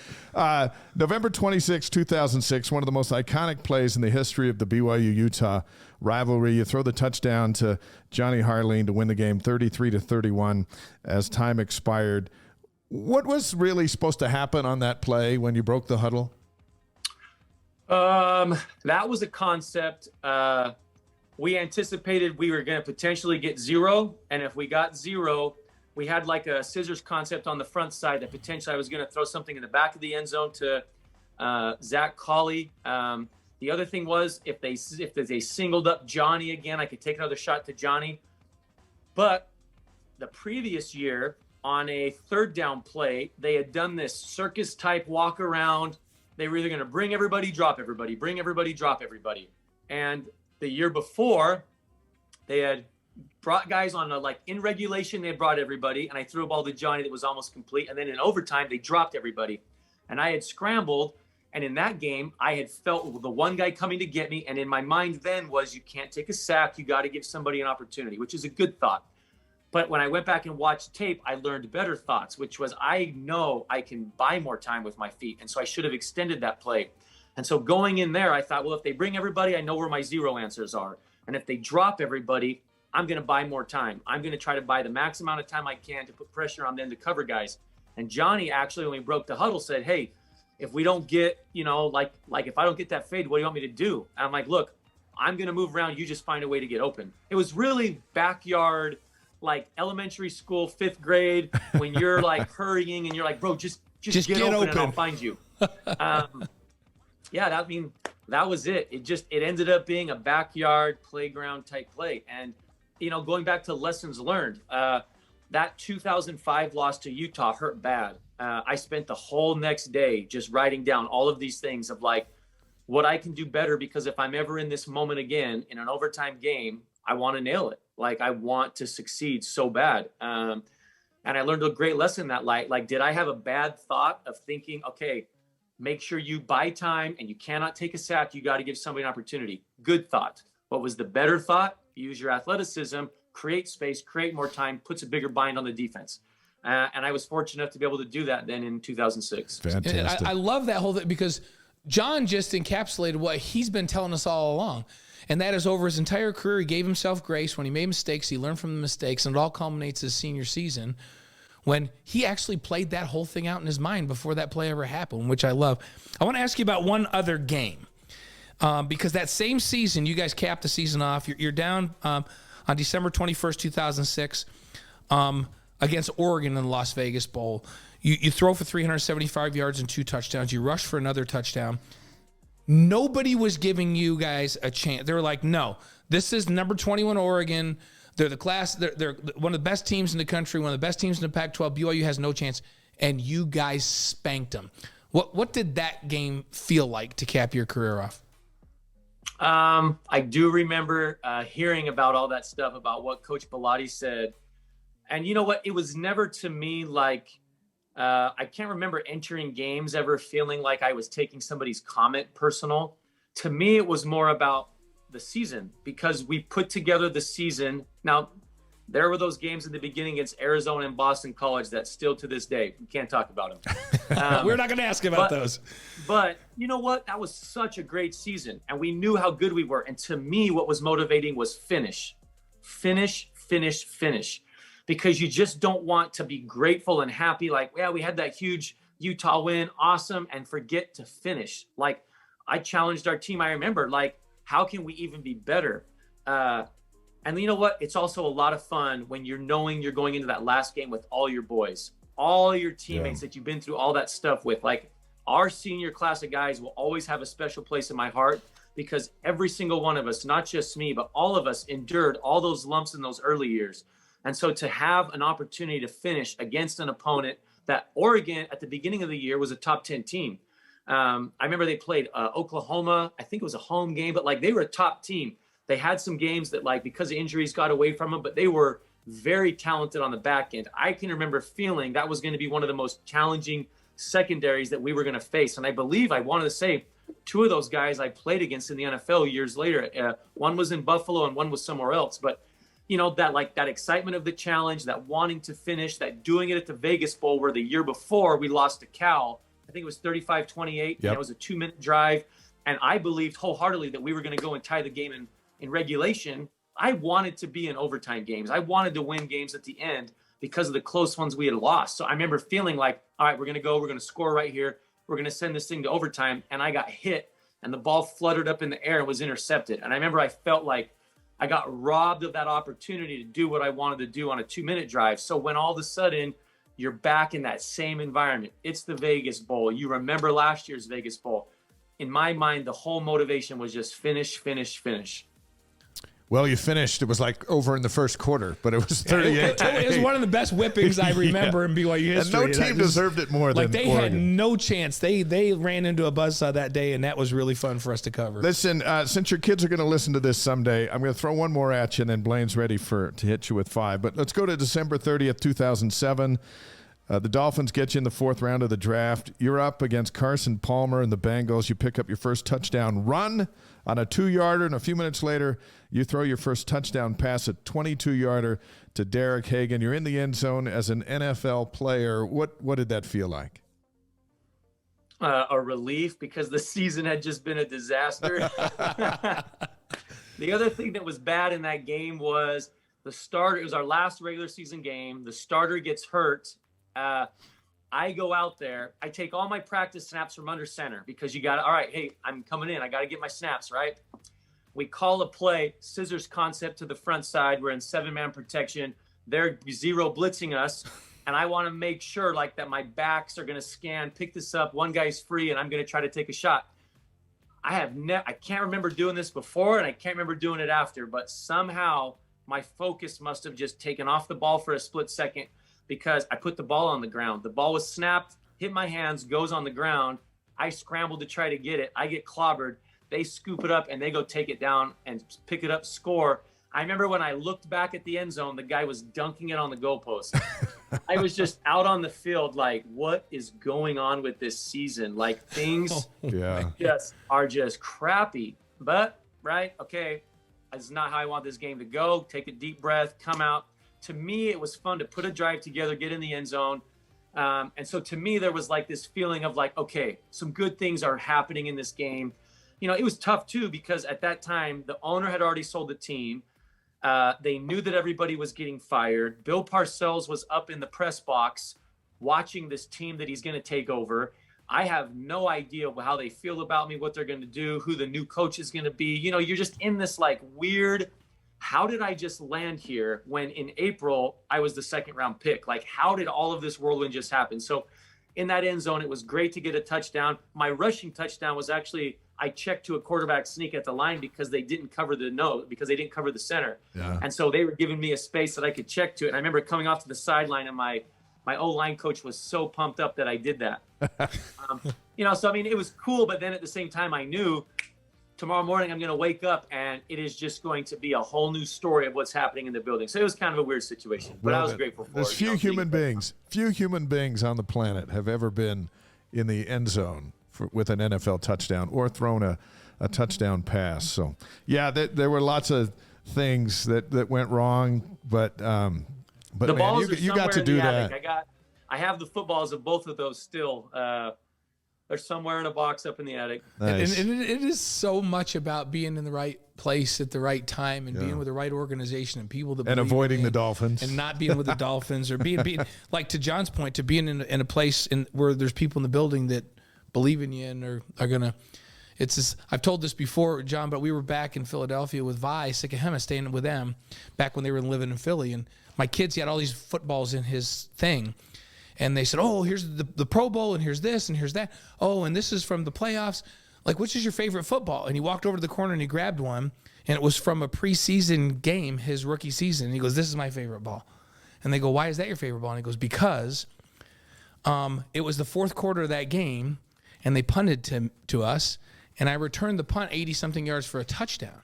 November 26, 2006, one of the most iconic plays in the history of the BYU-Utah rivalry. You throw the touchdown to Johnny Harline to win the game 33-31 as time expired. What was really supposed to happen on that play when you broke the huddle? That was a concept. We anticipated we were going to potentially get 0. And if we got 0, we had like a scissors concept on the front side that potentially I was going to throw something in the back of the end zone to Zach Colley. The other thing was if they singled up Johnny again, I could take another shot to Johnny. But the previous year on a 3rd down play, they had done this circus type walk around. They were either going to bring everybody, drop everybody, bring everybody, drop everybody. And the year before, they had brought guys on in regulation, they had brought everybody, and I threw a ball to Johnny that was almost complete. And then in overtime, they dropped everybody. And I had scrambled. And in that game, I had felt the one guy coming to get me. And in my mind then was, you can't take a sack. You got to give somebody an opportunity, which is a good thought. But when I went back and watched tape, I learned better thoughts, which was, I know I can buy more time with my feet. And so I should have extended that play. And so going in there, I thought, well, if they bring everybody, I know where my 0 answers are. And if they drop everybody, I'm going to buy more time. I'm going to try to buy the max amount of time I can to put pressure on them to cover guys. And Johnny actually, when we broke the huddle, said, hey, if we don't get, like if I don't get that fade, what do you want me to do? And I'm like, look, I'm going to move around. You just find a way to get open. It was really backyard, like elementary school, 5th grade, when you're like hurrying and you're like, bro, just get open and I'll find you. Yeah, that was it. It ended up being a backyard playground type play. And, going back to lessons learned, that 2005 loss to Utah hurt bad. I spent the whole next day just writing down all of these things of like what I can do better, because if I'm ever in this moment again in an overtime game, I want to nail it. Like I want to succeed so bad. And I learned a great lesson that like, did I have a bad thought of thinking, okay, make sure you buy time and you cannot take a sack. You got to give somebody an opportunity. Good thought. What was the better thought? Use your athleticism, create space, create more time, puts a bigger bind on the defense. And I was fortunate enough to be able to do that then in 2006. Fantastic. I love that whole thing because John just encapsulated what he's been telling us all along. And that is over his entire career, he gave himself grace. When he made mistakes, he learned from the mistakes. And it all culminates his senior season when he actually played that whole thing out in his mind before that play ever happened, which I love. I want to ask you about one other game because that same season, you guys capped the season off. You're down on December 21st, 2006. Against Oregon in the Las Vegas Bowl. You throw for 375 yards and 2 touchdowns. You rush for another touchdown. Nobody was giving you guys a chance. They were like, no, this is number 21 Oregon. They're the class. They're one of the best teams in the country, one of the best teams in the Pac-12. BYU has no chance. And you guys spanked them. What did that game feel like to cap your career off? I do remember hearing about all that stuff about what Coach Bellotti said. And you know what? It was never to me like I can't remember entering games ever feeling like I was taking somebody's comment personal. To me, it was more about the season because we put together the season. Now, there were those games in the beginning against Arizona and Boston College that still to this day, we can't talk about them. We're not going to ask about those. But you know what? That was such a great season. And we knew how good we were. And to me, what was motivating was finish. Because you just don't want to be grateful and happy. Like, yeah, we had that huge Utah win. Awesome. And forget to finish. Like, I challenged our team. I remember, like, how can we even be better? And you know what? It's also a lot of fun when you're knowing you're going into that last game with all your boys, all your teammates that you've been through all that stuff with. Like, our senior class of guys will always have a special place in my heart because every single one of us, not just me, but all of us endured all those lumps in those early years. And so to have an opportunity to finish against an opponent that Oregon at the beginning of the year was a top 10 team. I remember they played Oklahoma. I think it was a home game, but like they were a top team. They had some games that like because of injuries got away from them, but they were very talented on the back end. I can remember feeling that was going to be one of the most challenging secondaries that we were going to face. And I believe I wanted to say 2 of those guys I played against in the NFL years later. One was in Buffalo and one was somewhere else. But you know, that like that excitement of the challenge, that wanting to finish, that doing it at the Vegas Bowl where the year before we lost to Cal. I think it was 35-28. Yep. And it was a 2-minute drive. And I believed wholeheartedly that we were going to go and tie the game in regulation. I wanted to be in overtime games. I wanted to win games at the end because of the close ones we had lost. So I remember feeling like, all right, we're going to score right here. We're going to send this thing to overtime. And I got hit and the ball fluttered up in the air and was intercepted. And I remember I felt like I got robbed of that opportunity to do what I wanted to do on a 2-minute drive. So when all of a sudden you're back in that same environment, it's the Vegas Bowl. You remember last year's Vegas Bowl. In my mind, the whole motivation was just finish. Well, you finished. It was like over in the first quarter, but it was 38. It was one of the best whippings I remember in BYU history. And no team deserved it more than they Oregon. had no chance. They ran into a buzzsaw that day, and that was really fun for us to cover. Listen, since your kids are going to listen to this someday, I'm going to throw one more at you, and then Blaine's ready to hit you with 5. But let's go to December 30th, 2007. The Dolphins get you in the 4th round of the draft. You're up against Carson Palmer and the Bengals. You pick up your first touchdown run on a 2-yarder, and a few minutes later, you throw your first touchdown pass, a 22-yarder to Derek Hagan. You're in the end zone as an NFL player. What did that feel like? A relief because the season had just been a disaster. The other thing that was bad in that game was the starter. It was our last regular season game. The starter gets hurt. I go out there. I take all my practice snaps from under center because you got to, all right, hey, I'm coming in. I got to get my snaps, right? We call a play, scissors concept to the front side. We're in 7-man protection. They're zero blitzing us. And I want to make sure like that my backs are going to scan, pick this up. One guy's free and I'm going to try to take a shot. I can't remember doing this before and I can't remember doing it after, but somehow my focus must have just taken off the ball for a split second because I put the ball on the ground. The ball was snapped, hit my hands, goes on the ground. I scrambled to try to get it. I get clobbered. They scoop it up and they go take it down and pick it up, score. I remember when I looked back at the end zone, the guy was dunking it on the goalpost. I was just out on the field like, what is going on with this season? Like things are just crappy. But, right, okay, that's not how I want this game to go. Take a deep breath, come out. To me, it was fun to put a drive together, get in the end zone. And so to me, there was like this feeling of like, okay, some good things are happening in this game. You know, it was tough too, because at that time, the owner had already sold the team. They knew that everybody was getting fired. Bill Parcells was up in the press box watching this team that he's going to take over. I have no idea how they feel about me, what they're going to do, who the new coach is going to be. You know, you're just in this like weird, how did I just land here when in April I was the 2nd round pick? Like, how did all of this whirlwind just happen? So in that end zone, it was great to get a touchdown. My rushing touchdown was actually, I checked to a quarterback sneak at the line because they didn't cover because they didn't cover the center. Yeah. And so they were giving me a space that I could check to it. And I remember coming off to the sideline and my O-line coach was so pumped up that I did that. You know, so I mean, it was cool, but then at the same time, I knew tomorrow morning I'm going to wake up and it is just going to be a whole new story of what's happening in the building. So it was kind of a weird situation, but I was grateful for it. There's few human beings on the planet have ever been in the end zone with an NFL touchdown or thrown a touchdown pass. So, yeah, there were lots of things that went wrong, but the man, balls you got to do that. I have the footballs of both of those still. They're somewhere in a box up in the attic. Nice. And it is so much about being in the right place at the right time and being with the right organization and people that and avoiding the Dolphins and not being with the Dolphins or being like, to John's point, to being in a place where there's people in the building that believe in you and are gonna. It's just, I've told this before, John, but we were back in Philadelphia with Vi Sikahema, staying with them back when they were living in Philly, and my kids, he had all these footballs in his thing. And they said, oh, here's the Pro Bowl, and here's this, and here's that. Oh, and this is from the playoffs. Like, which is your favorite football? And he walked over to the corner and he grabbed one, and it was from a preseason game, his rookie season. And he goes, this is my favorite ball. And they go, why is that your favorite ball? And he goes, because it was the fourth quarter of that game, and they punted to us, and I returned the punt 80-something yards for a touchdown.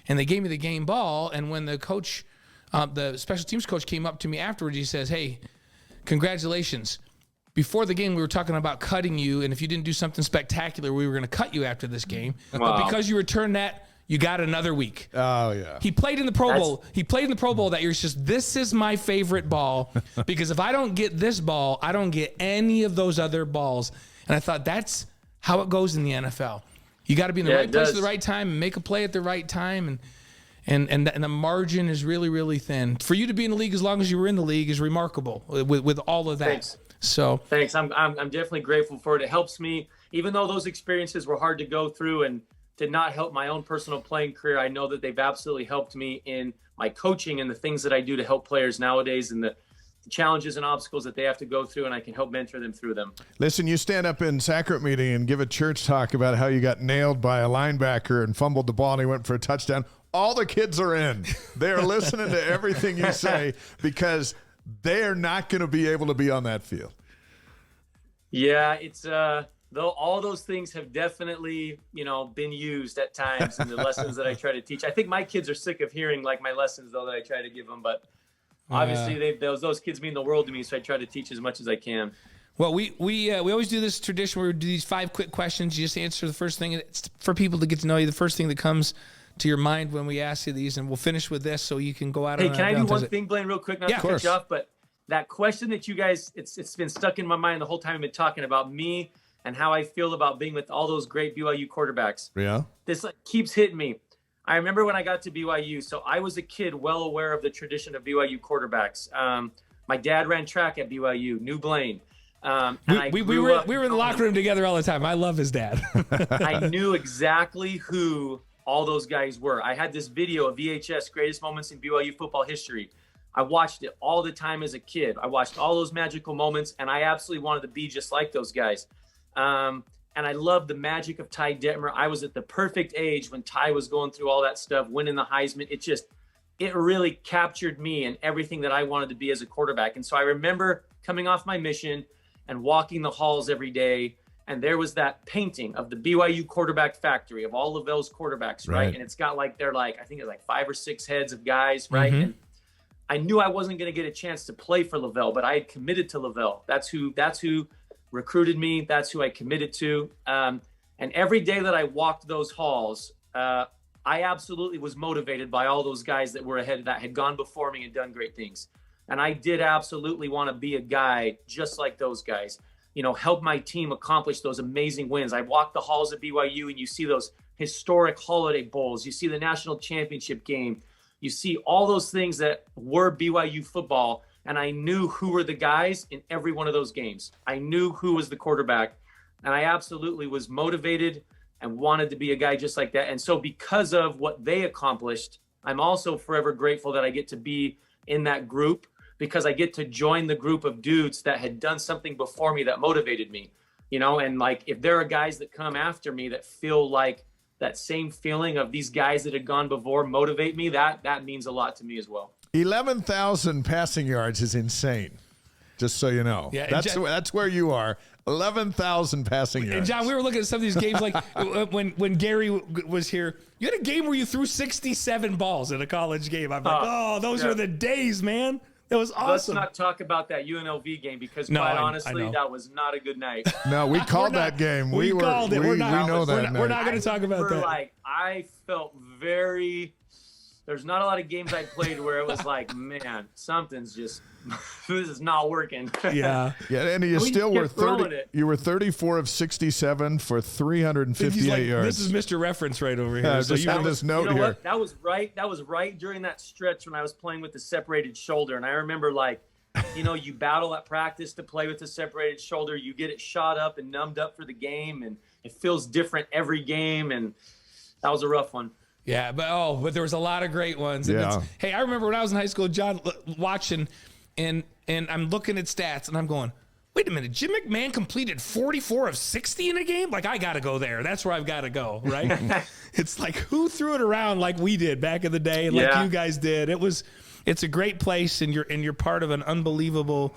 And they gave me the game ball, and when the coach, the special teams coach came up to me afterwards, he says, hey, congratulations. Before the game, we were talking about cutting you, and if you didn't do something spectacular, we were going to cut you after this game. Wow. But because you returned that, you got another week. Oh, yeah. He played in the Pro Bowl. He played in the Pro Bowl that year. It's just, this is my favorite ball because if I don't get this ball, I don't get any of those other balls. And I thought that's how it goes in the NFL. You got to be in the right place at the right time and make a play at the right time. And the margin is really, really thin. For you to be in the league as long as you were in the league is remarkable with all of that. Thanks. So thanks. I'm definitely grateful for it. It helps me, even though those experiences were hard to go through and did not help my own personal playing career. I know that they've absolutely helped me in my coaching and the things that I do to help players nowadays and the challenges and obstacles that they have to go through, and I can help mentor them through them. Listen, you stand up in sacrament meeting and give a church talk about how you got nailed by a linebacker and fumbled the ball and he went for a touchdown. All the kids are in. They're listening to everything you say because they are not going to be able to be on that field. Yeah, it's though all those things have definitely, been used at times in the lessons that I try to teach. I think my kids are sick of hearing like my lessons though that I try to give them, but obviously those kids mean the world to me, so I try to teach as much as I can. Well, we always do this tradition where we do these 5 quick questions. You just answer the first thing. It's for people to get to know you. The first thing that comes to your mind when we ask you these, and we'll finish with this so you can go out. Hey, can I do one thing, Blaine, real quick? Not to cut you off, but that question that you guys, it's been stuck in my mind the whole time I've been talking about me and how I feel about being with all those great BYU quarterbacks. Yeah. This keeps hitting me. I remember when I got to BYU, so I was a kid well aware of the tradition of BYU quarterbacks. My dad ran track at BYU, knew Blaine. We were in the locker room together all the time. I love his dad. I knew exactly who all those guys were. I had this video of VHS, greatest moments in BYU football history. I watched it all the time as a kid. I watched all those magical moments, and I absolutely wanted to be just like those guys. And I loved the magic of Ty Detmer. I was at the perfect age when Ty was going through all that stuff, winning the Heisman. It really captured me and everything that I wanted to be as a quarterback. And so I remember coming off my mission and walking the halls every day, and there was that painting of the BYU quarterback factory of all of those quarterbacks, right? And it's got I think it's like 5 or 6 heads of guys, right? Mm-hmm. And I knew I wasn't going to get a chance to play for Lavelle, but I had committed to Lavelle. That's who recruited me. That's who I committed to. And every day that I walked those halls, I absolutely was motivated by all those guys that were ahead, that had gone before me and done great things. And I did absolutely want to be a guy just like those guys, help my team accomplish those amazing wins. I walked the halls at BYU and you see those historic holiday bowls. You see the national championship game. You see all those things that were BYU football. And I knew who were the guys in every one of those games. I knew who was the quarterback. And I absolutely was motivated and wanted to be a guy just like that. And so because of what they accomplished, I'm also forever grateful that I get to be in that group, because I get to join the group of dudes that had done something before me that motivated me, and if there are guys that come after me that feel like that same feeling of these guys that had gone before motivate me, that means a lot to me as well. 11,000 passing yards is insane. just so you know. Yeah, that's where you are. 11,000 passing yards. And John, we were looking at some of these games like when Gary was here. You had a game where you threw 67 balls in a college game. I'm like, those were the days, man. That was awesome. Let's not talk about that UNLV game because, quite honestly, that was not a good night. No, we called that game. We called it. We know that. We're not going to talk about that. Like, I felt very. There's not a lot of games I played where it was like, man, something's just this is not working. Yeah, and you still were 30. You were 34 of 67 for 358 yards. This is Mr. Reference right over here. So you have this note here. What? That was right. That was right during that stretch when I was playing with the separated shoulder, and I remember you battle at practice to play with the separated shoulder. You get it shot up and numbed up for the game, and it feels different every game, and that was a rough one. Yeah, but there was a lot of great ones. Yeah. Hey, I remember when I was in high school, John, watching, and I'm looking at stats, and I'm going, wait a minute, Jim McMahon completed 44 of 60 in a game? Like, I got to go there. That's where I've got to go, right? It's like, who threw it around like we did back in the day, like you guys did? It's a great place, and you're part of an unbelievable.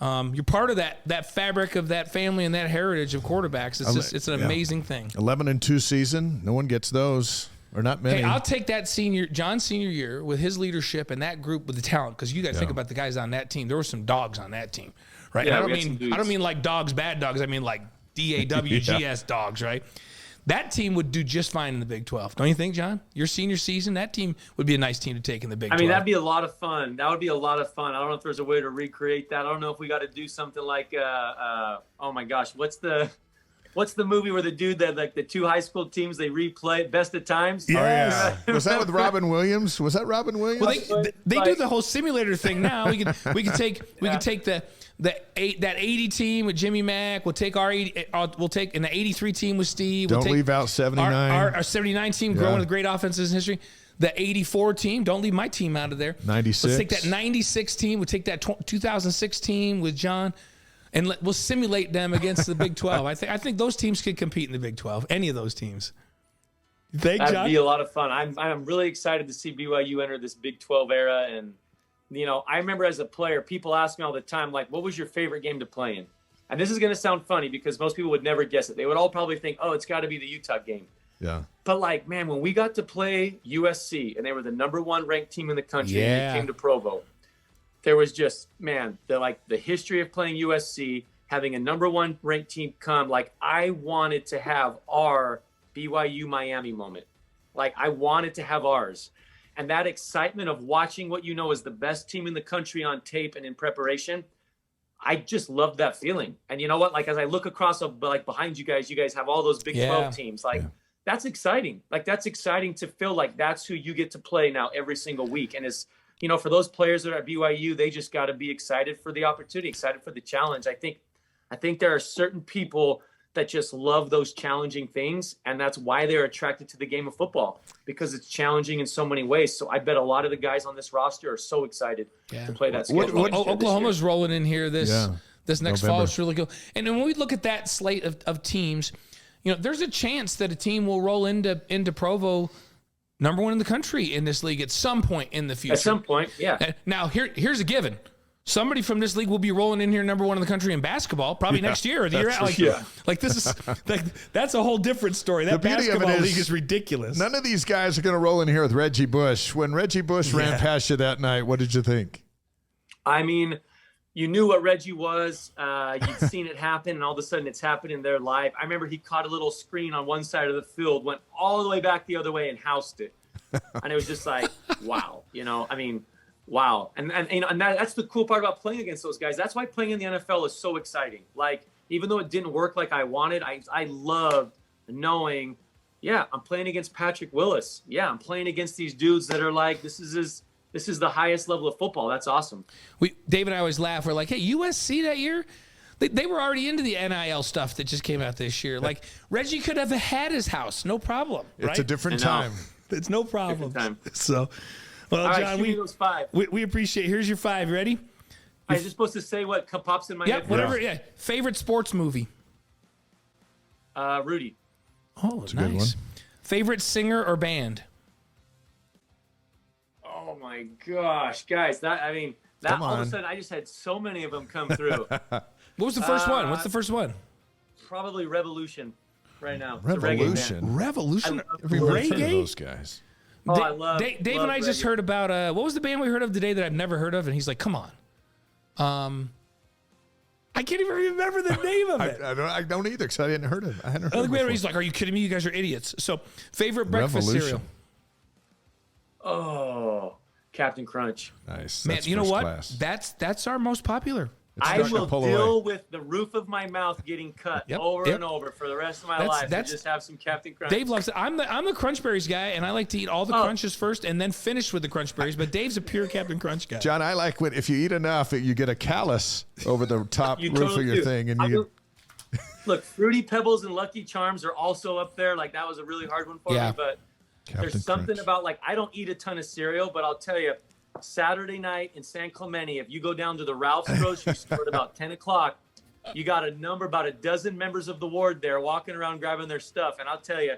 You're part of that fabric of that family and that heritage of quarterbacks. It's an amazing thing. 11-2 season. No one gets those. Or not many. Hey, I'll take that John's senior year with his leadership and that group with the talent, because you guys think about the guys on that team. There were some dogs on that team, right? Yeah, I don't mean like dogs, bad dogs. I mean like DAWGS dogs, right? That team would do just fine in the Big 12. Don't you think, John? Your senior season, that team would be a nice team to take in the Big 12. I mean, that'd be a lot of fun. That would be a lot of fun. I don't know if there's a way to recreate that. I don't know if we got to do something like, oh my gosh, what's the movie where the dude that like the two high school teams they replay Best of Times? Yes. Oh, yeah. Was that with Robin Williams? Was that Robin Williams? Well, they do the whole simulator thing now. We can take that 80 team with Jimmy Mack. We'll take our 80. We'll take in the 83 team with Steve. Don't leave out 79. Our 79 team growing with great offenses in history. The 84 team. Don't leave my team out of there. 96. Let's take that 96 team. We'll take that 2006 team with John. And we'll simulate them against the Big 12. I think those teams could compete in the Big 12. Any of those teams. You think, John? That'd be a lot of fun. I'm really excited to see BYU enter this Big 12 era. And, I remember as a player, people ask me all the time, like, what was your favorite game to play in? And this is going to sound funny because most people would never guess it. They would all probably think, oh, it's got to be the Utah game. Yeah. But, like, man, when we got to play USC, and they were the #1 ranked team in the country, and we came to Provo, there was just, man, the history of playing USC, having a #1 ranked team come. Like, I wanted to have our BYU Miami moment. Like, I wanted to have ours. And that excitement of watching what is the best team in the country on tape and in preparation, I just loved that feeling. And you know what? Like, as I look across, behind you guys have all those Big 12 teams. Like, that's exciting. Like, that's exciting to feel like that's who you get to play now every single week. And it's, for those players that are at BYU, they just got to be excited for the opportunity, excited for the challenge. I think there are certain people that just love those challenging things, and that's why they're attracted to the game of football, because it's challenging in so many ways. So I bet a lot of the guys on this roster are so excited to play that schedule. Oklahoma's rolling in here this next November. fall. It's really cool. And when we look at that slate of teams, there's a chance that a team will roll into Provo #1 in the country in this league at some point in the future. At some point, yeah. Now, here's a given. Somebody from this league will be rolling in here #1 in the country in basketball, probably next year or the year out. Like this is that's a whole different story. That basketball league is ridiculous. None of these guys are going to roll in here with Reggie Bush. When Reggie Bush ran past you that night, what did you think? I mean, you knew what Reggie was. You'd seen it happen, and all of a sudden it's happening there live. I remember he caught a little screen on one side of the field, went all the way back the other way, and housed it. And it was just like, wow. Wow. And that's the cool part about playing against those guys. That's why playing in the NFL is so exciting. Like, even though it didn't work like I wanted, I loved knowing, I'm playing against Patrick Willis. I'm playing against these dudes that are like, this is the highest level of football. That's awesome. Dave and I always laugh. We're like, hey, USC that year, they were already into the NIL stuff that just came out this year. Like, Reggie could have had his house, no problem. Right? It's a different time. It's no problem. So, well, all John, right, those 5. We appreciate. Here's your 5. You ready? I was just supposed to say what pops in my head. Whatever. Yeah. Favorite sports movie? Rudy. Oh, that's nice. A good one. Favorite singer or band? Oh my gosh, guys! That Come all of on. a sudden, I just had so many of them come through. What was the first one? What's the first one? Probably Revolution right now. It's a reggae band. Revolution. Revolution. Have you heard of Reggae? those guys? Oh, I love Dave love and I just reggae. heard about what was the band we heard of today that I've never heard of? And he's like, "Come on." I can't even remember the name of it. I don't either because I hadn't heard of it. I hadn't heard I of think it he's before. like, "Are you kidding me? You guys are idiots." So, favorite breakfast Revolution. cereal? Oh, Captain Crunch. Nice. Man, That's you know first what? class. That's our most popular. It's I starting to will pull deal away. with the roof of my mouth getting cut Yep, over yep. and over for the rest of my That's- life. that's- Just have some Captain Crunch. Dave loves it. I'm the Crunch Berries guy, and I like to eat all the crunches first and then finish with the Crunch Berries. But Dave's a pure Captain Crunch guy. John, I like when if you eat enough, you get a callus over the top You roof totally of your do. thing, and I you. Look, Fruity Pebbles and Lucky Charms are also up there. Like that was a really hard one for Yeah. me, but Captain there's something Crunch. about like I don't eat a ton of cereal, but I'll tell you, Saturday night in San Clemente, if you go down to the Ralph's grocery store at about 10 o'clock, you got about a dozen members of the ward there walking around grabbing their stuff. And I'll tell you,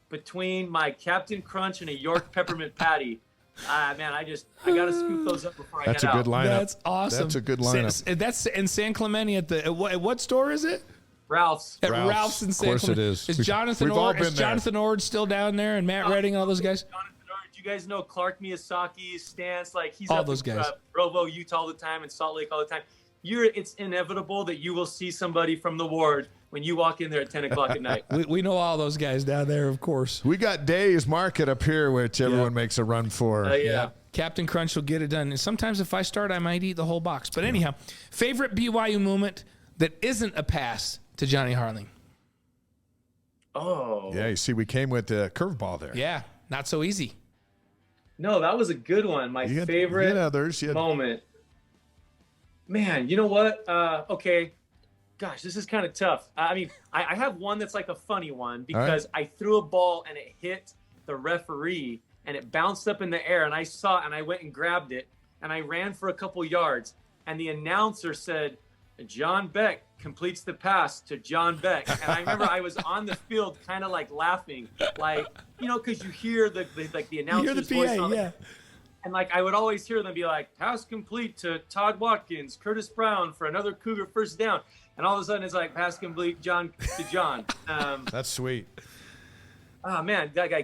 between my Captain Crunch and a York peppermint patty, man, I got to scoop those up before I That's head a out. good lineup. That's awesome. That's a good lineup. That's in San Clemente at what store is it? Ralph's. At Ralph's. Ralph's in San Of course it Clemente. is. Is Jonathan We've all Ord, been is there. Jonathan Ord still down there and Matt Redding and all those guys? Jonathan Ord, you guys know Clark Miyasaki's stance. Like he's All up those in, guys. Provo, Utah all the time, and Salt Lake all the time. It's inevitable that you will see somebody from the ward when you walk in there at 10 o'clock at night. We know all those guys down there, of course. We got Days Market up here, which everyone makes a run for. Yeah. Captain Crunch will get it done. And sometimes if I start, I might eat the whole box. But anyhow, favorite BYU moment that isn't a pass to Johnny Harling? Oh. Yeah, you see, we came with the curveball there. Yeah, not so easy. No, that was a good one. My You had- favorite you had others. You had- moment. Man, you know what? Okay. Gosh, this is kind of tough. I mean, I have one that's like a funny one because I threw a ball and it hit the referee and it bounced up in the air and I saw it and I went and grabbed it and I ran for a couple yards and the announcer said, John Beck completes the pass to John Beck. And I remember I was on the field kind of like laughing, like, because you hear the announcer's voice on the, and like I would always hear them be like, pass complete to Todd Watkins, Curtis Brown for another Cougar first down. And all of a sudden it's like pass complete John to John. That's sweet. Oh man, that I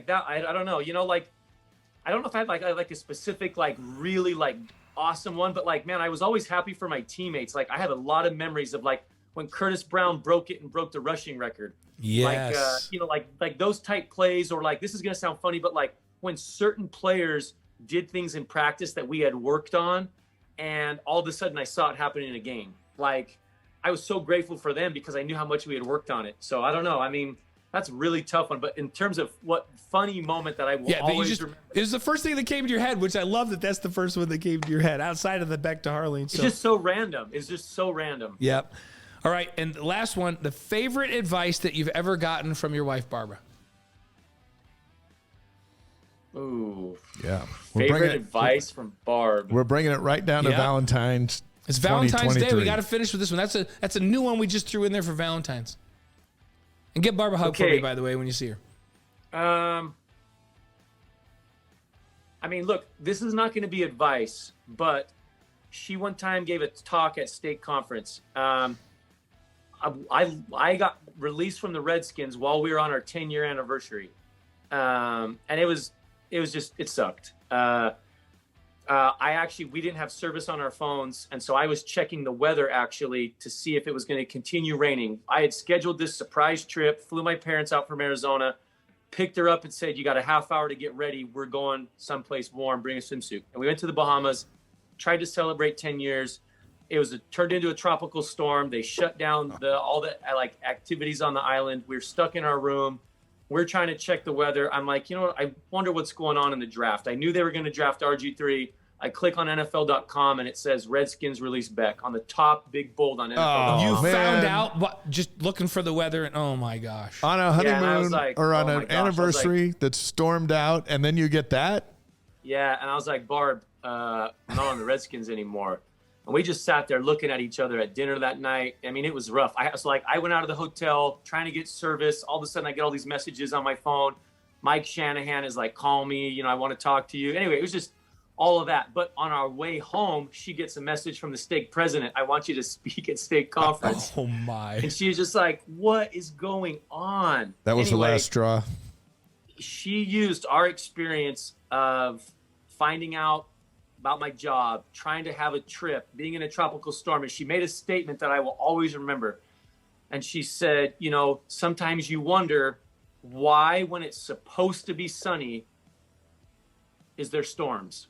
don't know. I don't know if I had like a specific like really like awesome one, but like man, I was always happy for my teammates. Like I have a lot of memories of like when Curtis Brown broke the rushing record. Yes. Like those type plays, or like this is gonna sound funny, but like when certain players did things in practice that we had worked on, and all of a sudden I saw it happen in a game. Like I was so grateful for them because I knew how much we had worked on it. So I don't know. I mean, that's a really tough one. But in terms of what funny moment that I will always remember. It was the first thing that came to your head, which I love that's the first one that came to your head outside of the Beck to Harling. It's just so random. It's just so random. Yep. All right. And the last one, the favorite advice that you've ever gotten from your wife, Barbara. Ooh. Yeah. Favorite advice from Barb. We're bringing it right down to Yeah. Valentine's. It's Valentine's Day. We 2023. got to finish with this one. That's a new one we just threw in there for Valentine's. And give Barbara a hug for me, by the way, when you see her. I mean, look, this is not going to be advice, but she one time gave a talk at state conference. I got released from the Redskins while we were on our 10-year anniversary, and it sucked. We didn't have service on our phones, and so I was checking the weather actually to see if it was going to continue raining. I had scheduled this surprise trip, flew my parents out from Arizona, picked her up and said, you got a half hour to get ready. We're going someplace warm, bring a swimsuit. And we went to the Bahamas, tried to celebrate 10 years. It turned into a tropical storm. They shut down all the activities on the island. We were stuck in our room. We're trying to check the weather. I'm like, I wonder what's going on in the draft. I knew they were going to draft RG3. I click on NFL.com and it says Redskins release Beck on the top big bold on NFL.com. You man. found out just looking for the weather, and oh my gosh. On a and I honeymoon was like, or on oh my an gosh. I was anniversary that's stormed out, and then you get that? Yeah, and I was like, Barb, I'm not on the Redskins anymore. And we just sat there looking at each other at dinner that night. I mean, it was rough. I went out of the hotel trying to get service. All of a sudden, I get all these messages on my phone. Mike Shanahan is like, call me. I want to talk to you. Anyway, it was just all of that. But on our way home, she gets a message from the stake president. I want you to speak at stake conference. Oh my. And she's just like, what is going on? That was the last straw. She used our experience of finding out about my job, trying to have a trip, being in a tropical storm. And she made a statement that I will always remember. And she said, you know, sometimes you wonder why, when it's supposed to be sunny, is there storms?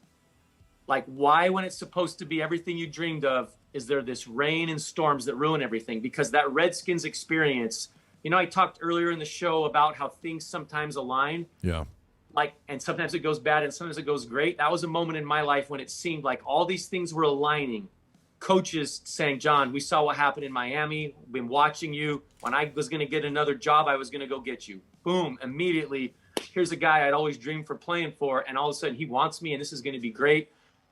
Like, why, when it's supposed to be everything you dreamed of, is there this rain and storms that ruin everything? Because that Redskins experience, you know, I talked earlier in the show about how things sometimes align. Yeah. Like, and sometimes it goes bad and sometimes it goes great. That was a moment in my life when it seemed like all these things were aligning. Coaches saying, John, we saw what happened in Miami. We've been watching you. When I was going to get another job, I was going to go get you. Boom. Immediately, here's a guy I'd always dreamed for playing for. And all of a sudden he wants me and this is going to be great.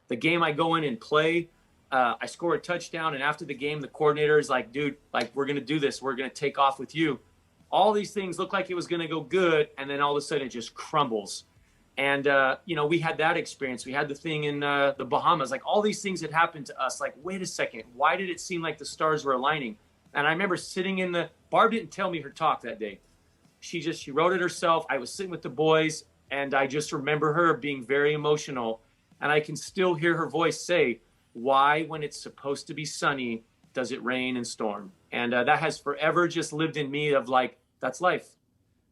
The game I go in and play, I score a touchdown. And after the game, the coordinator is like, dude, like, we're going to do this. We're going to take off with you. All these things look like it was going to go good. And then all of a sudden it just crumbles. And, you know, we had that experience. We had the thing in the Bahamas. Like, all these things had happened to us. Like, wait a second. Why did it seem like the stars were aligning? And I remember sitting in Barb didn't tell me her talk that day. She wrote it herself. I was sitting with the boys, and I just remember her being very emotional. And I can still hear her voice say, why, when it's supposed to be sunny, does it rain and storm? And that has forever just lived in me of like, that's life.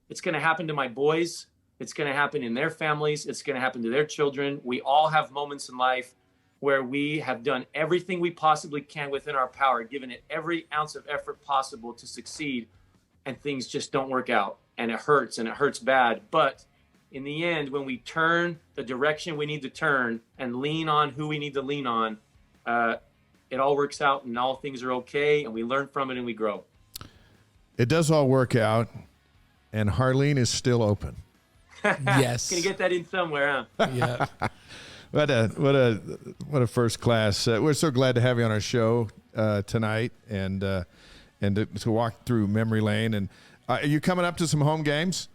It's going to happen to my boys. It's going to happen in their families. It's going to happen to their children. We all have moments in life where we have done everything we possibly can within our power, given it every ounce of effort possible to succeed, and things just don't work out. And it hurts bad. But in the end, when we turn the direction we need to turn and lean on who we need to lean on, it all works out and all things are okay, and we learn from it and we grow. It does all work out, and Harleen is still open. Yes. Gonna get that in somewhere, huh? Yeah. What a first class. We're so glad to have you on our show tonight, and to walk through memory lane. And are you coming up to some home games?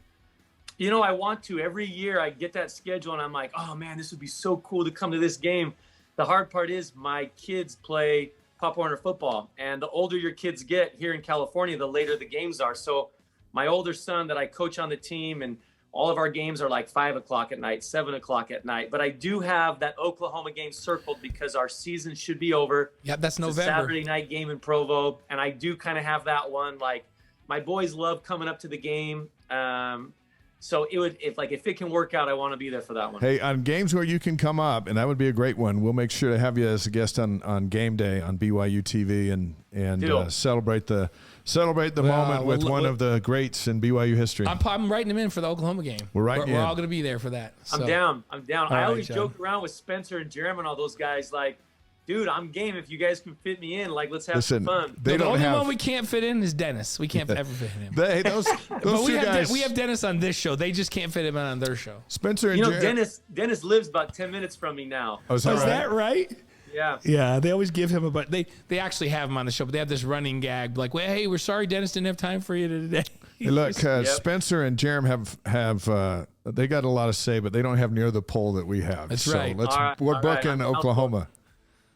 You know, I want to. Every year I get that schedule and I'm like, oh man, this would be so cool to come to this game. The hard part is my kids play Pop Warner football, and the older your kids get here in California, the later the games are. So my older son that I coach on the team, and all of our games are like 5 o'clock at night, 7 o'clock at night. But I do have that Oklahoma game circled because our season should be over. Yeah, that's It's November. a Saturday night game in Provo. And I do kind of have that one. Like, my boys love coming up to the game. So if it can work out, I want to be there for that one. Hey, on games where you can come up, and that would be a great one, we'll make sure to have you as a guest on game day on BYU TV and celebrate the moment with one of the greats in BYU history. I'm writing them in for the Oklahoma game. We're all going to be there for that. So. I'm down. I right, always John. joke around with Spencer and Jeremy and all those guys like, dude, I'm game if you guys can fit me in. Like, let's have some fun. The only one we can't fit in is Dennis. We can't ever fit him in. Those But two guys. we have Dennis on this show. They just can't fit him in on their show. Spencer and You know, Jeremy. Dennis lives about 10 minutes from me now. Oh, is that Is right? that right? Yeah. Yeah, they always give him a but. They actually have him on the show, but they have this running gag like, well, hey, we're sorry Dennis didn't have time for you today. Hey, look, Spencer and Jeremy have they got a lot to say, but they don't have near the poll that we have. That's so right. We're booking Oklahoma.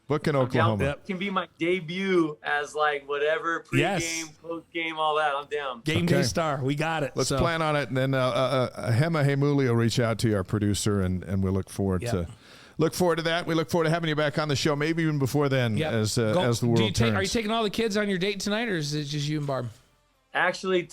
Booking Oklahoma. It can be my debut as like whatever pre-game, post-game, all that. I'm down. Game day star. We got it. Let's plan on it, and then Hema Hemuli will reach out to you, our producer, and we'll look forward to that. We look forward to having you back on the show, maybe even before then, as the world turns. Are you taking all the kids on your date tonight, or is it just you and Barb? Actually,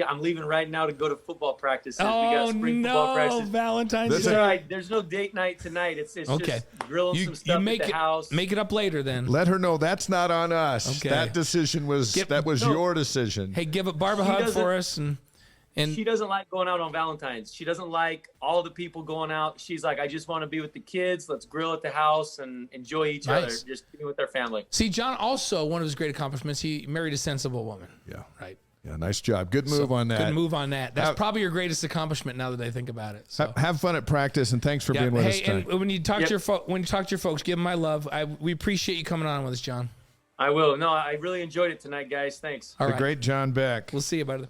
I'm leaving right now to go to football practice. Oh, we got spring football practice. Valentine's It's Day. all right. There's no date night tonight. It's Okay. just grilling some stuff at the house. Make it up later then. Let her know that's not on us. Okay. That decision was your decision. Hey, give Barb a hug for us, and she doesn't like going out on Valentine's. She doesn't like all the people going out. She's like, I just want to be with the kids. Let's grill at the house and enjoy each other, just being with their family. See, John, also one of his great accomplishments, he married a sensible woman. Yeah. Right. Yeah, nice job. Good move on that. Good move on that. That's probably your greatest accomplishment now that I think about it. So. Have fun at practice, and thanks for being with us tonight. And when you talk to your folks, give them my love. We appreciate you coming on with us, John. I will. No, I really enjoyed it tonight, guys. Thanks. All right. The great John Beck. We'll see you, buddy.